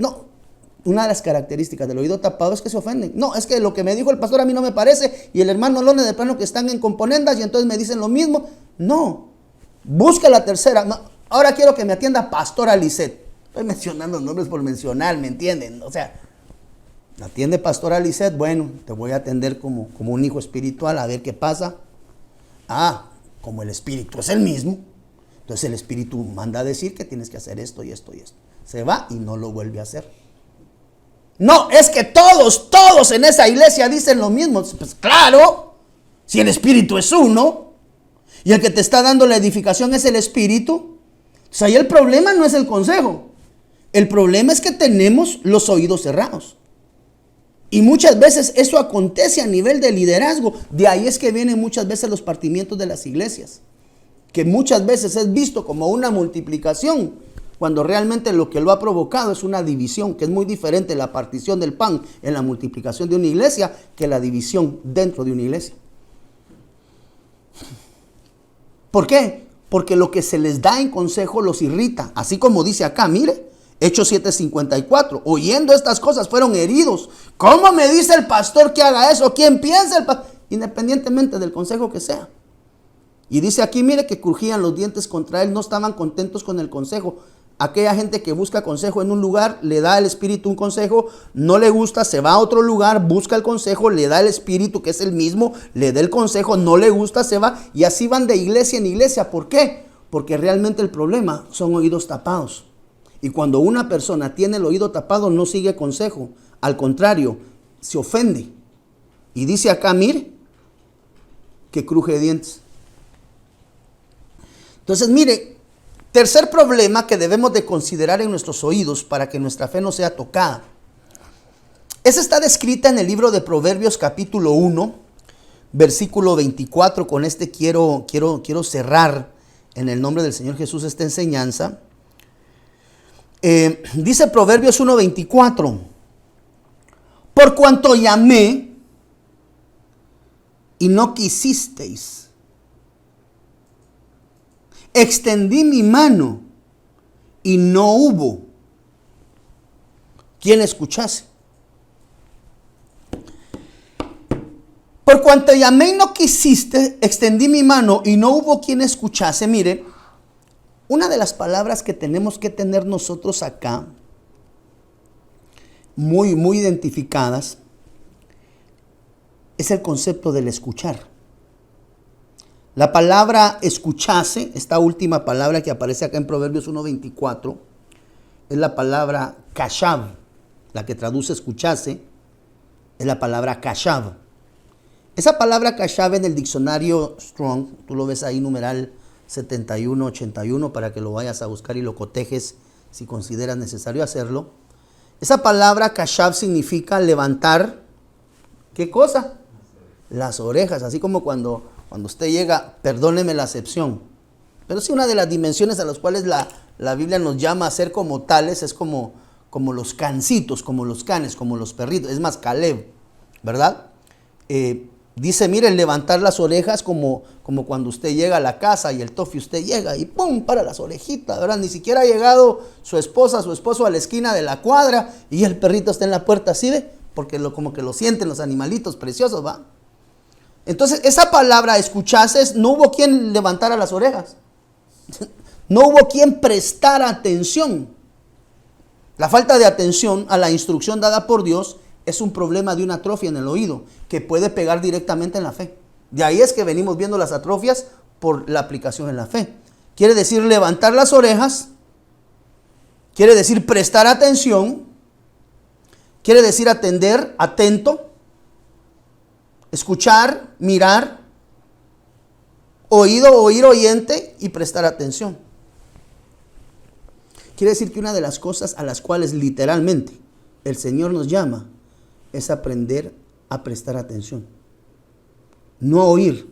[SPEAKER 2] características del oído tapado es que se ofenden. No, es que lo que me dijo el pastor a mí no me parece. Y el hermano Lone de plano que están en componendas y entonces me dicen lo mismo. No, busca la tercera. No, ahora quiero que me atienda Pastora Lisette. Estoy mencionando nombres por mencionar, ¿me entienden? O sea, atiende Pastora Lisette. Bueno, te voy a atender como un hijo espiritual a ver qué pasa. Ah, como el espíritu es el mismo, entonces el espíritu manda a decir que tienes que hacer esto y esto y esto. Se va y no lo vuelve a hacer. No, es que todos en esa iglesia dicen lo mismo. Pues claro, si el espíritu es uno y el que te está dando la edificación es el espíritu, pues ahí el problema no es el consejo. El problema es que tenemos los oídos cerrados. Y muchas veces eso acontece a nivel de liderazgo. De ahí es que vienen muchas veces los partimientos de las iglesias. Que muchas veces es visto como una multiplicación, cuando realmente lo que lo ha provocado es una división, que es muy diferente la partición del pan en la multiplicación de una iglesia que la división dentro de una iglesia. ¿Por qué? Porque lo que se les da en consejo los irrita. Así como dice acá, mire. Hechos 7:54, oyendo estas cosas fueron heridos. ¿Cómo me dice el pastor que haga eso? ¿Quién piensa el pastor? Independientemente del consejo que sea. Y dice aquí, mire que crujían los dientes contra él, no estaban contentos con el consejo. Aquella gente que busca consejo en un lugar, le da el espíritu un consejo, no le gusta, se va a otro lugar, busca el consejo, le da el espíritu que es el mismo, le da el consejo, no le gusta, se va. Y así van de iglesia en iglesia. ¿Por qué? Porque realmente el problema son oídos tapados. Y cuando una persona tiene el oído tapado, no sigue consejo. Al contrario, se ofende. Y dice acá, mire, que cruje dientes. Entonces, mire, tercer problema que debemos de considerar en nuestros oídos para que nuestra fe no sea tocada. Esa está descrita en el libro de Proverbios capítulo 1, versículo 24. Con este quiero cerrar en el nombre del Señor Jesús esta enseñanza. Dice Proverbios 1:24, por cuanto llamé y no quisisteis, extendí mi mano y no hubo quien escuchase. Por cuanto llamé y no quisiste, extendí mi mano y no hubo quien escuchase. Mire, una de las palabras que tenemos que tener nosotros acá, muy identificadas, es el concepto del escuchar. La palabra escuchase, esta última palabra que aparece acá en Proverbios 1:24, es la palabra kashav. La que traduce escuchase es la palabra kashav. Esa palabra kashav en el diccionario Strong, tú lo ves ahí, numeral 7181, para que lo vayas a buscar y lo cotejes si consideras necesario hacerlo. Esa palabra kashav significa levantar, ¿qué cosa? Las orejas, así como cuando usted llega, perdóneme la acepción, pero sí, una de las dimensiones a las cuales la Biblia nos llama a ser como tales es como los cancitos, como los canes, como los perritos, es más, Caleb, ¿verdad? Dice, miren, levantar las orejas como cuando usted llega a la casa y el tofi, usted llega y ¡pum! Para las orejitas, ¿verdad? Ni siquiera ha llegado su esposo a la esquina de la cuadra y el perrito está en la puerta, ¿sí ve? Porque como que lo sienten los animalitos preciosos, ¿va? Entonces, esa palabra escuchases, no hubo quien levantara las orejas. No hubo quien prestara atención. La falta de atención a la instrucción dada por Dios es un problema de una atrofia en el oído que puede pegar directamente en la fe. De ahí es que venimos viendo las atrofias por la aplicación en la fe. quiere decir levantar las orejas, quiere decir prestar atención, quiere decir atender, atento, escuchar, mirar, oído, oír, oyente y prestar atención. Quiere decir que una de las cosas a las cuales literalmente el Señor nos llama es aprender a prestar atención. No a oír.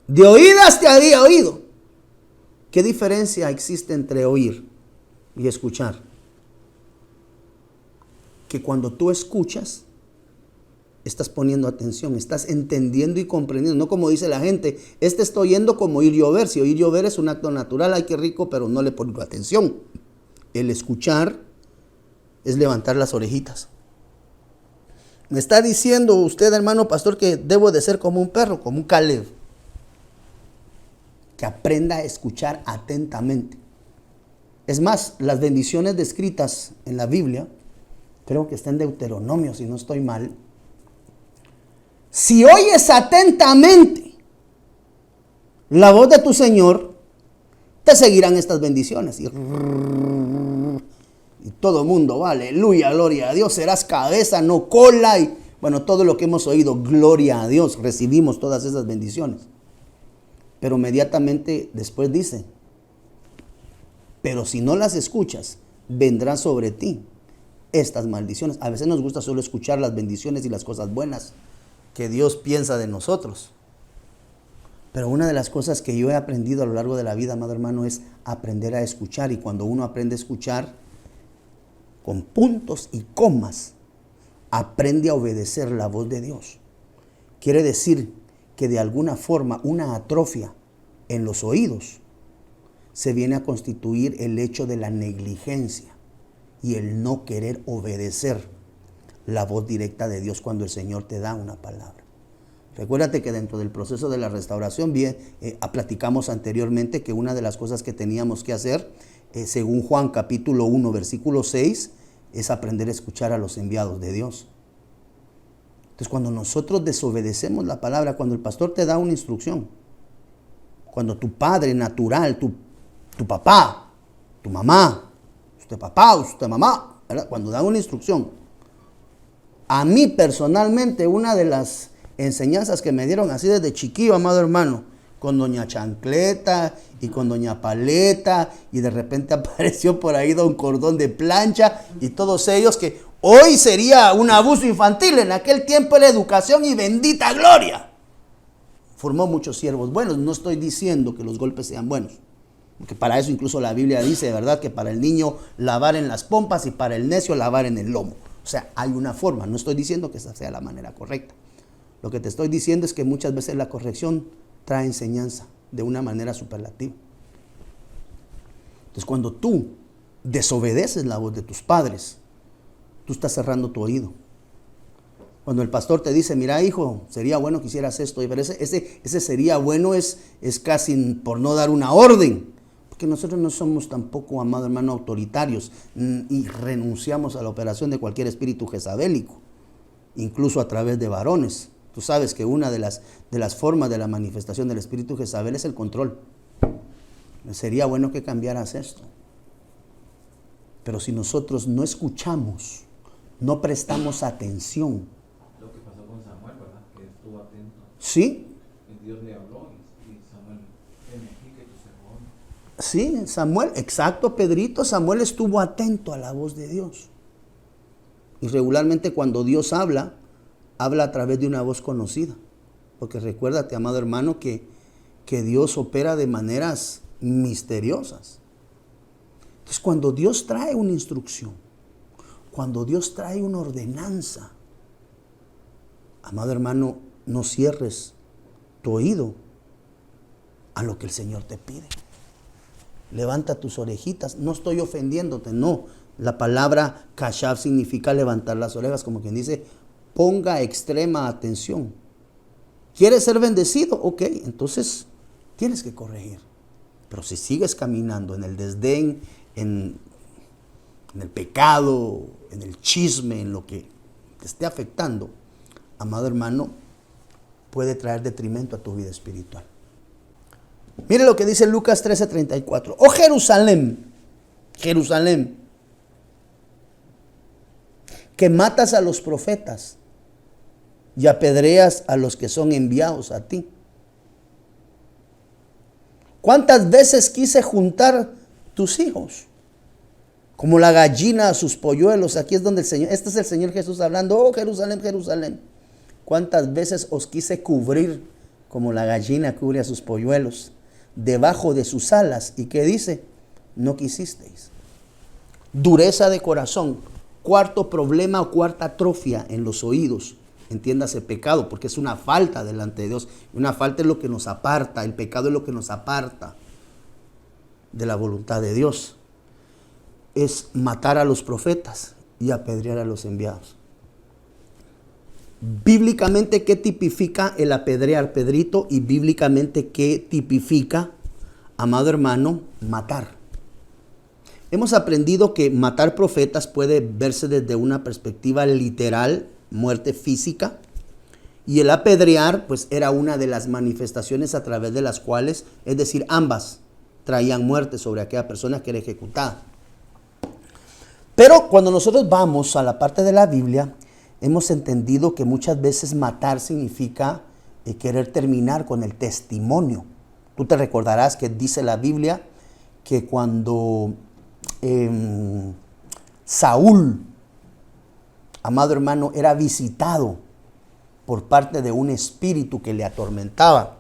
[SPEAKER 2] De oídas te había oído. ¿Qué diferencia existe entre oír y escuchar? Que cuando tú escuchas, estás poniendo atención, estás entendiendo y comprendiendo. No como dice la gente, estoy oyendo como oír llover. Si oír llover es un acto natural, ay qué rico, pero no le pongo atención. El escuchar es levantar las orejitas. Me está diciendo usted, hermano pastor, que debo de ser como un perro, como un Caleb. Que aprenda a escuchar atentamente. Es más, las bendiciones descritas en la Biblia, creo que está en Deuteronomio, si no estoy mal. Si oyes atentamente la voz de tu Señor, te seguirán estas bendiciones. Y todo el mundo, aleluya, gloria a Dios, serás cabeza, no cola. Y bueno, todo lo que hemos oído, gloria a Dios, recibimos todas esas bendiciones. Pero inmediatamente después dice, pero si no las escuchas, vendrán sobre ti estas maldiciones. A veces nos gusta solo escuchar las bendiciones y las cosas buenas que Dios piensa de nosotros. Pero una de las cosas que yo he aprendido a lo largo de la vida, amado hermano, es aprender a escuchar. Y cuando uno aprende a escuchar con puntos y comas, aprende a obedecer la voz de Dios. Quiere decir que de alguna forma una atrofia en los oídos se viene a constituir el hecho de la negligencia y el no querer obedecer la voz directa de Dios cuando el Señor te da una palabra. Recuérdate que dentro del proceso de la restauración, platicamos anteriormente que una de las cosas que teníamos que hacer, según Juan capítulo 1, versículo 6, es aprender a escuchar a los enviados de Dios. Entonces, cuando nosotros desobedecemos la palabra, cuando el pastor te da una instrucción, cuando tu padre natural, tu papá, tu mamá, usted papá, usted mamá, ¿verdad? Cuando da una instrucción, a mí personalmente una de las enseñanzas que me dieron así desde chiquillo, amado hermano, con doña Chancleta y con doña Paleta, y de repente apareció por ahí don Cordón de Plancha y todos ellos, que hoy sería un abuso infantil, en aquel tiempo la educación y bendita gloria. Formó muchos siervos buenos. No estoy diciendo que los golpes sean buenos, porque para eso incluso la Biblia dice, ¿verdad?, que para el niño lavar en las pompas y para el necio lavar en el lomo. O sea, hay una forma. No estoy diciendo que esa sea la manera correcta. Lo que te estoy diciendo es que muchas veces la corrección trae enseñanza de una manera superlativa. Entonces, cuando tú desobedeces la voz de tus padres, tú estás cerrando tu oído. Cuando el pastor te dice, mira hijo, sería bueno que hicieras esto, pero ese sería bueno es casi por no dar una orden. Porque nosotros no somos tampoco, amado hermano, autoritarios y renunciamos a la operación de cualquier espíritu jezabélico, incluso a través de varones. Tú sabes que una de las formas de la manifestación del espíritu Jezabel es el control. Sería bueno que cambiaras esto. Pero si nosotros no escuchamos, no prestamos atención.
[SPEAKER 3] Lo que pasó con Samuel, ¿verdad? Que estuvo atento.
[SPEAKER 2] Sí.
[SPEAKER 3] Y Dios le habló y Samuel, ven aquí que tu servón.
[SPEAKER 2] Sí, Samuel, exacto, Pedrito. Samuel estuvo atento a la voz de Dios. Y regularmente cuando Dios habla a través de una voz conocida. Porque recuérdate, amado hermano, que Dios opera de maneras misteriosas. Entonces, cuando Dios trae una instrucción, cuando Dios trae una ordenanza, amado hermano, no cierres tu oído a lo que el Señor te pide. Levanta tus orejitas. No estoy ofendiéndote, no. La palabra kashav significa levantar las orejas, como quien dice, ponga extrema atención. ¿Quieres ser bendecido? Ok, entonces tienes que corregir. Pero si sigues caminando en el desdén, en el pecado, en el chisme, en lo que te esté afectando, amado hermano, puede traer detrimento a tu vida espiritual. Mire lo que dice Lucas 13:34. Oh Jerusalén, Jerusalén, que matas a los profetas y apedreas a los que son enviados a ti. ¿Cuántas veces quise juntar tus hijos? Como la gallina a sus polluelos. Aquí es donde el Señor, este es el Señor Jesús hablando. Oh Jerusalén, Jerusalén. ¿Cuántas veces os quise cubrir como la gallina cubre a sus polluelos debajo de sus alas? ¿Y qué dice? No quisisteis. Dureza de corazón. Cuarto problema o cuarta atrofia en los oídos. Entiéndase pecado, porque es una falta delante de Dios. Una falta es lo que nos aparta. El pecado es lo que nos aparta de la voluntad de Dios. Es matar a los profetas y apedrear a los enviados. Bíblicamente, ¿qué tipifica el apedrear, Pedrito? Y bíblicamente, ¿qué tipifica, amado hermano, matar? Hemos aprendido que matar profetas puede verse desde una perspectiva literal, muerte física, y el apedrear, pues era una de las manifestaciones a través de las cuales, es decir, ambas traían muerte sobre aquella persona que era ejecutada. Pero cuando nosotros vamos a la parte de la Biblia, hemos entendido que muchas veces matar significa querer terminar con el testimonio. Tú te recordarás que dice la Biblia que cuando Saúl, amado hermano, era visitado por parte de un espíritu que le atormentaba.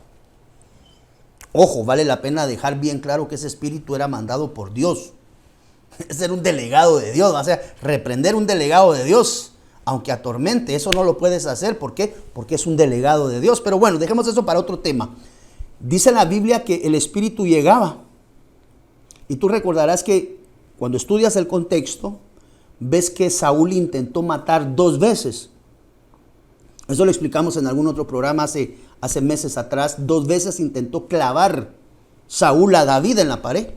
[SPEAKER 2] Ojo, vale la pena dejar bien claro que ese espíritu era mandado por Dios. Ese era un delegado de Dios. O sea, reprender un delegado de Dios, aunque atormente, eso no lo puedes hacer. ¿Por qué? Porque es un delegado de Dios. Pero bueno, dejemos eso para otro tema. Dice la Biblia que el espíritu llegaba. Y tú recordarás que cuando estudias el contexto, ves que Saúl intentó matar 2 veces. Eso lo explicamos en algún otro programa hace meses atrás. 2 veces intentó clavar Saúl a David en la pared.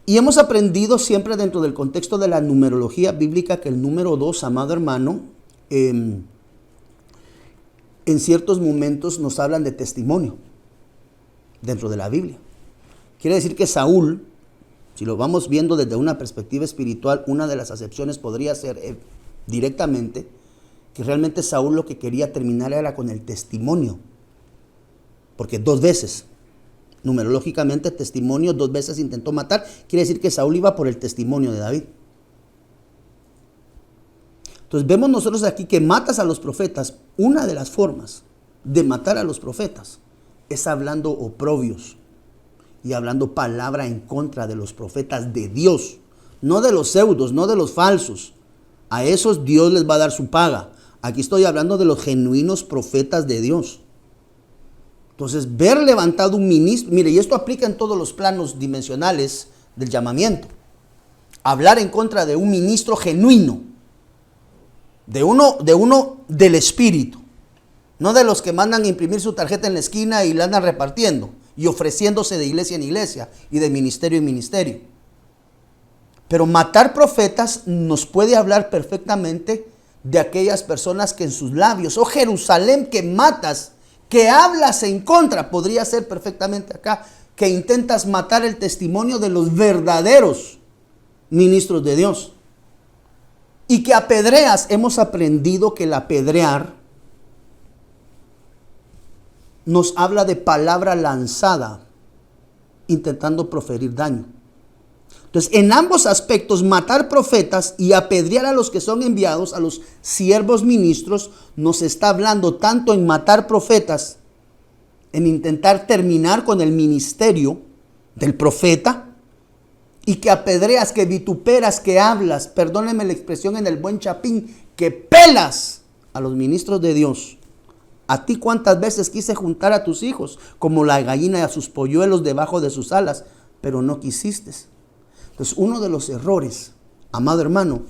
[SPEAKER 2] Y hemos aprendido siempre dentro del contexto de la numerología bíblica que el número 2, amado hermano, en ciertos momentos nos hablan de testimonio dentro de la Biblia. Quiere decir que Saúl, si lo vamos viendo desde una perspectiva espiritual, una de las acepciones podría ser directamente que realmente Saúl lo que quería terminar era con el testimonio. Porque 2 veces, numerológicamente, testimonio, 2 veces intentó matar. Quiere decir que Saúl iba por el testimonio de David. Entonces vemos nosotros aquí que matas a los profetas. Una de las formas de matar a los profetas es hablando oprobios y hablando palabra en contra de los profetas de Dios, no de los pseudos, no de los falsos. A esos Dios les va a dar su paga. Aquí estoy hablando de los genuinos profetas de Dios. Entonces, ver levantado un ministro, mire, y esto aplica en todos los planos dimensionales del llamamiento. Hablar en contra de un ministro genuino, de uno del espíritu, no de los que mandan a imprimir su tarjeta en la esquina y la andan repartiendo y ofreciéndose de iglesia en iglesia y de ministerio en ministerio. Pero matar profetas nos puede hablar perfectamente de aquellas personas que en sus labios, oh Jerusalén, que matas, que hablas en contra, podría ser perfectamente acá, que intentas matar el testimonio de los verdaderos ministros de Dios. Y que apedreas, hemos aprendido que el apedrear nos habla de palabra lanzada, intentando proferir daño. Entonces, en ambos aspectos, matar profetas y apedrear a los que son enviados, a los siervos ministros, nos está hablando tanto en matar profetas, en intentar terminar con el ministerio del profeta, y que apedreas, que vituperas, que hablas, perdónenme la expresión en el buen chapín, que pelas a los ministros de Dios. A ti cuántas veces quise juntar a tus hijos, como la gallina a sus polluelos debajo de sus alas, pero no quisiste. Entonces, uno de los errores, amado hermano,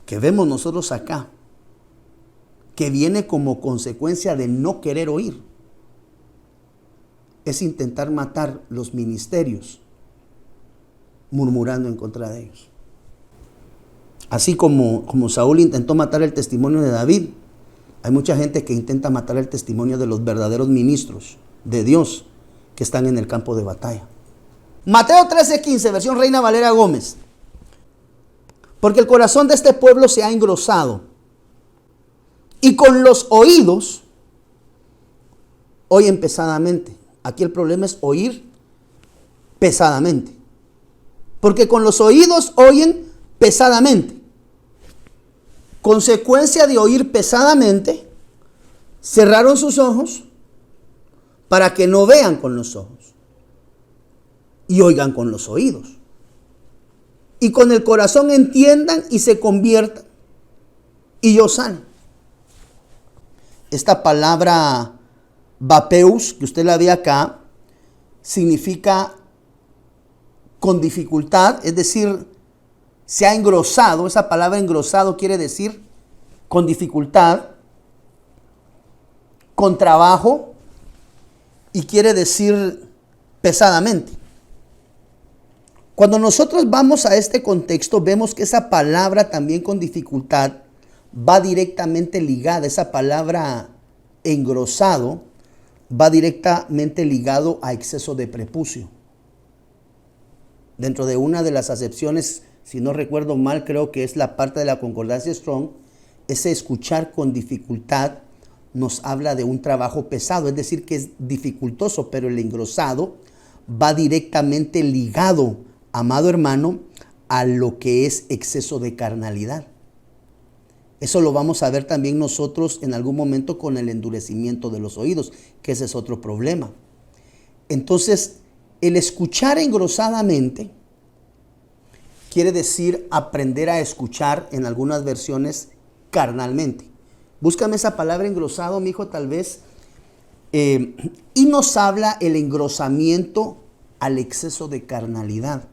[SPEAKER 2] que vemos nosotros acá, que viene como consecuencia de no querer oír, es intentar matar los ministerios, murmurando en contra de ellos. Así como Saúl intentó matar el testimonio de David, hay mucha gente que intenta matar el testimonio de los verdaderos ministros de Dios que están en el campo de batalla. Mateo 13:15, versión Reina Valera Gómez. Porque el corazón de este pueblo se ha engrosado y con los oídos oyen pesadamente. Aquí el problema es oír pesadamente. Porque con los oídos oyen pesadamente. Consecuencia de oír pesadamente, cerraron sus ojos para que no vean con los ojos y oigan con los oídos. Y con el corazón entiendan y se conviertan y yo sano. Esta palabra vapeus, que usted la ve acá, significa con dificultad, es decir, se ha engrosado. Esa palabra engrosado quiere decir con dificultad, con trabajo y quiere decir pesadamente. Cuando nosotros vamos a este contexto, vemos que esa palabra también con dificultad va directamente ligada. Esa palabra engrosado va directamente ligado a exceso de prepucio. Dentro de una de las acepciones, si no recuerdo mal, creo que es la parte de la concordancia Strong, ese escuchar con dificultad nos habla de un trabajo pesado, es decir, que es dificultoso, pero el engrosado va directamente ligado, amado hermano, a lo que es exceso de carnalidad. Eso lo vamos a ver también nosotros en algún momento con el endurecimiento de los oídos, que ese es otro problema. Entonces, el escuchar engrosadamente quiere decir aprender a escuchar, en algunas versiones, carnalmente. Búscame esa palabra engrosado, mi hijo, tal vez. Y nos habla el engrosamiento al exceso de carnalidad.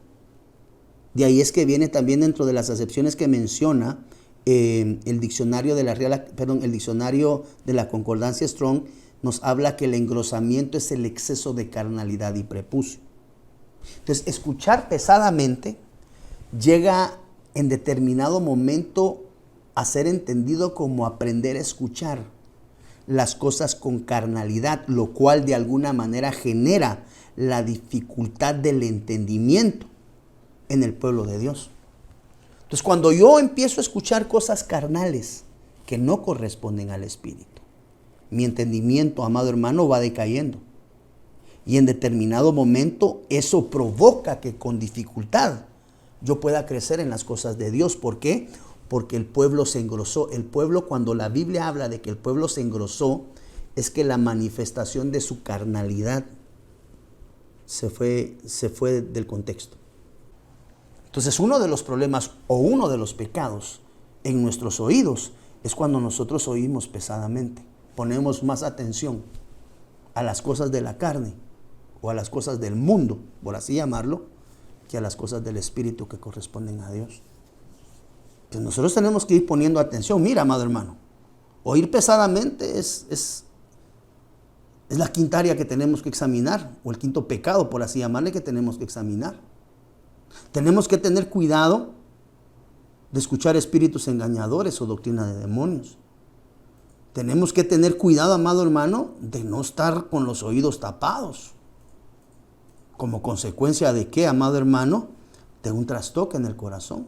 [SPEAKER 2] De ahí es que viene también dentro de las acepciones que menciona el diccionario de el diccionario de la concordancia Strong, nos habla que el engrosamiento es el exceso de carnalidad y prepucio. Entonces, escuchar pesadamente llega en determinado momento a ser entendido como aprender a escuchar las cosas con carnalidad, lo cual de alguna manera genera la dificultad del entendimiento en el pueblo de Dios. Entonces, cuando yo empiezo a escuchar cosas carnales que no corresponden al Espíritu, mi entendimiento, amado hermano, va decayendo. Y en determinado momento eso provoca que con dificultad yo pueda crecer en las cosas de Dios. ¿Por qué? Porque el pueblo se engrosó. El pueblo, cuando la Biblia habla de que el pueblo se engrosó, es que la manifestación de su carnalidad se fue del contexto. Entonces, uno de los problemas o uno de los pecados en nuestros oídos es cuando nosotros oímos pesadamente. Ponemos más atención a las cosas de la carne o a las cosas del mundo, por así llamarlo, que a las cosas del Espíritu que corresponden a Dios. Pues nosotros tenemos que ir poniendo atención. Mira, amado hermano, oír pesadamente es la quinta área que tenemos que examinar, o el quinto pecado, por así llamarle, que tenemos que examinar. Tenemos que tener cuidado de escuchar espíritus engañadores o doctrina de demonios. Tenemos que tener cuidado, amado hermano, de no estar con los oídos tapados. ¿Como consecuencia de qué, amado hermano? De un trastoque en el corazón.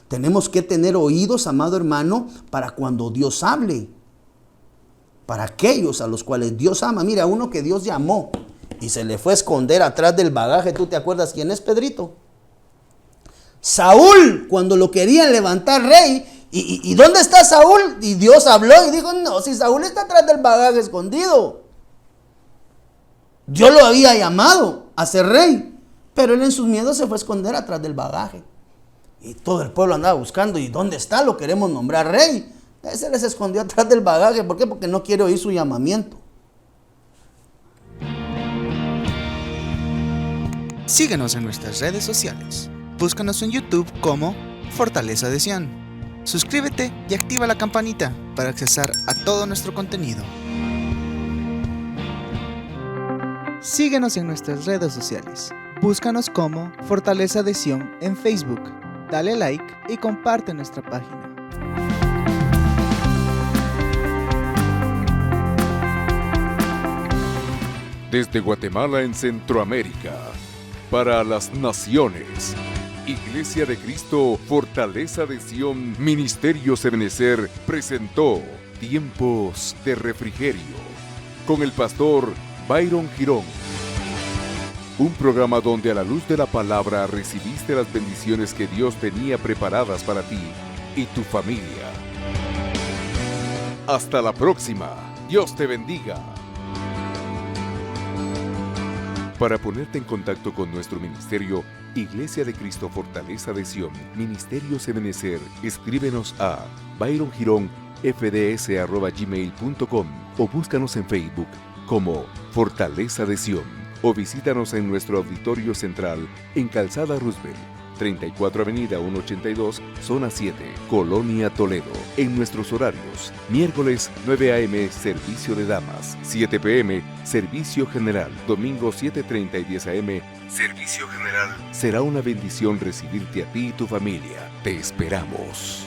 [SPEAKER 2] Tenemos que tener oídos, amado hermano, para cuando Dios hable. Para aquellos a los cuales Dios ama. Mira, uno que Dios llamó y se le fue a esconder atrás del bagaje. ¿Tú te acuerdas quién es, Pedrito? Saúl, cuando lo querían levantar rey. ¿Y dónde está Saúl? Y Dios habló y dijo, no, si Saúl está atrás del bagaje escondido. Dios lo había llamado a ser rey, pero él en sus miedos se fue a esconder atrás del bagaje. Y todo el pueblo andaba buscando, ¿y dónde está? Lo queremos nombrar rey. Ese les escondió atrás del bagaje. ¿Por qué? Porque no quiere oír su llamamiento.
[SPEAKER 4] Síguenos en nuestras redes sociales. Búscanos en YouTube como Fortaleza de Sion. Suscríbete y activa la campanita para accesar a todo nuestro contenido. Síguenos en nuestras redes sociales. Búscanos como Fortaleza de Sion en Facebook. Dale like y comparte nuestra página.
[SPEAKER 1] Desde Guatemala en Centroamérica, para las naciones, Iglesia de Cristo, Fortaleza de Sion, Ministerio Ebenecer, presentó Tiempos de Refrigerio, con el pastor Byron Girón. Un programa donde a la luz de la palabra recibiste las bendiciones que Dios tenía preparadas para ti y tu familia. Hasta la próxima. Dios te bendiga. Para ponerte en contacto con nuestro ministerio, Iglesia de Cristo Fortaleza de Sion, Ministerio Ebenecer, escríbenos a byrongironfds@gmail.com o búscanos en Facebook como Fortaleza de Sion o visítanos en nuestro auditorio central en Calzada Roosevelt, 34 Avenida 182, Zona 7, Colonia Toledo. En nuestros horarios: miércoles 9 a.m. servicio de damas, 7 p.m. servicio general, domingo 7:30 y 10 a.m. servicio general. Será una bendición recibirte a ti y tu familia. Te esperamos.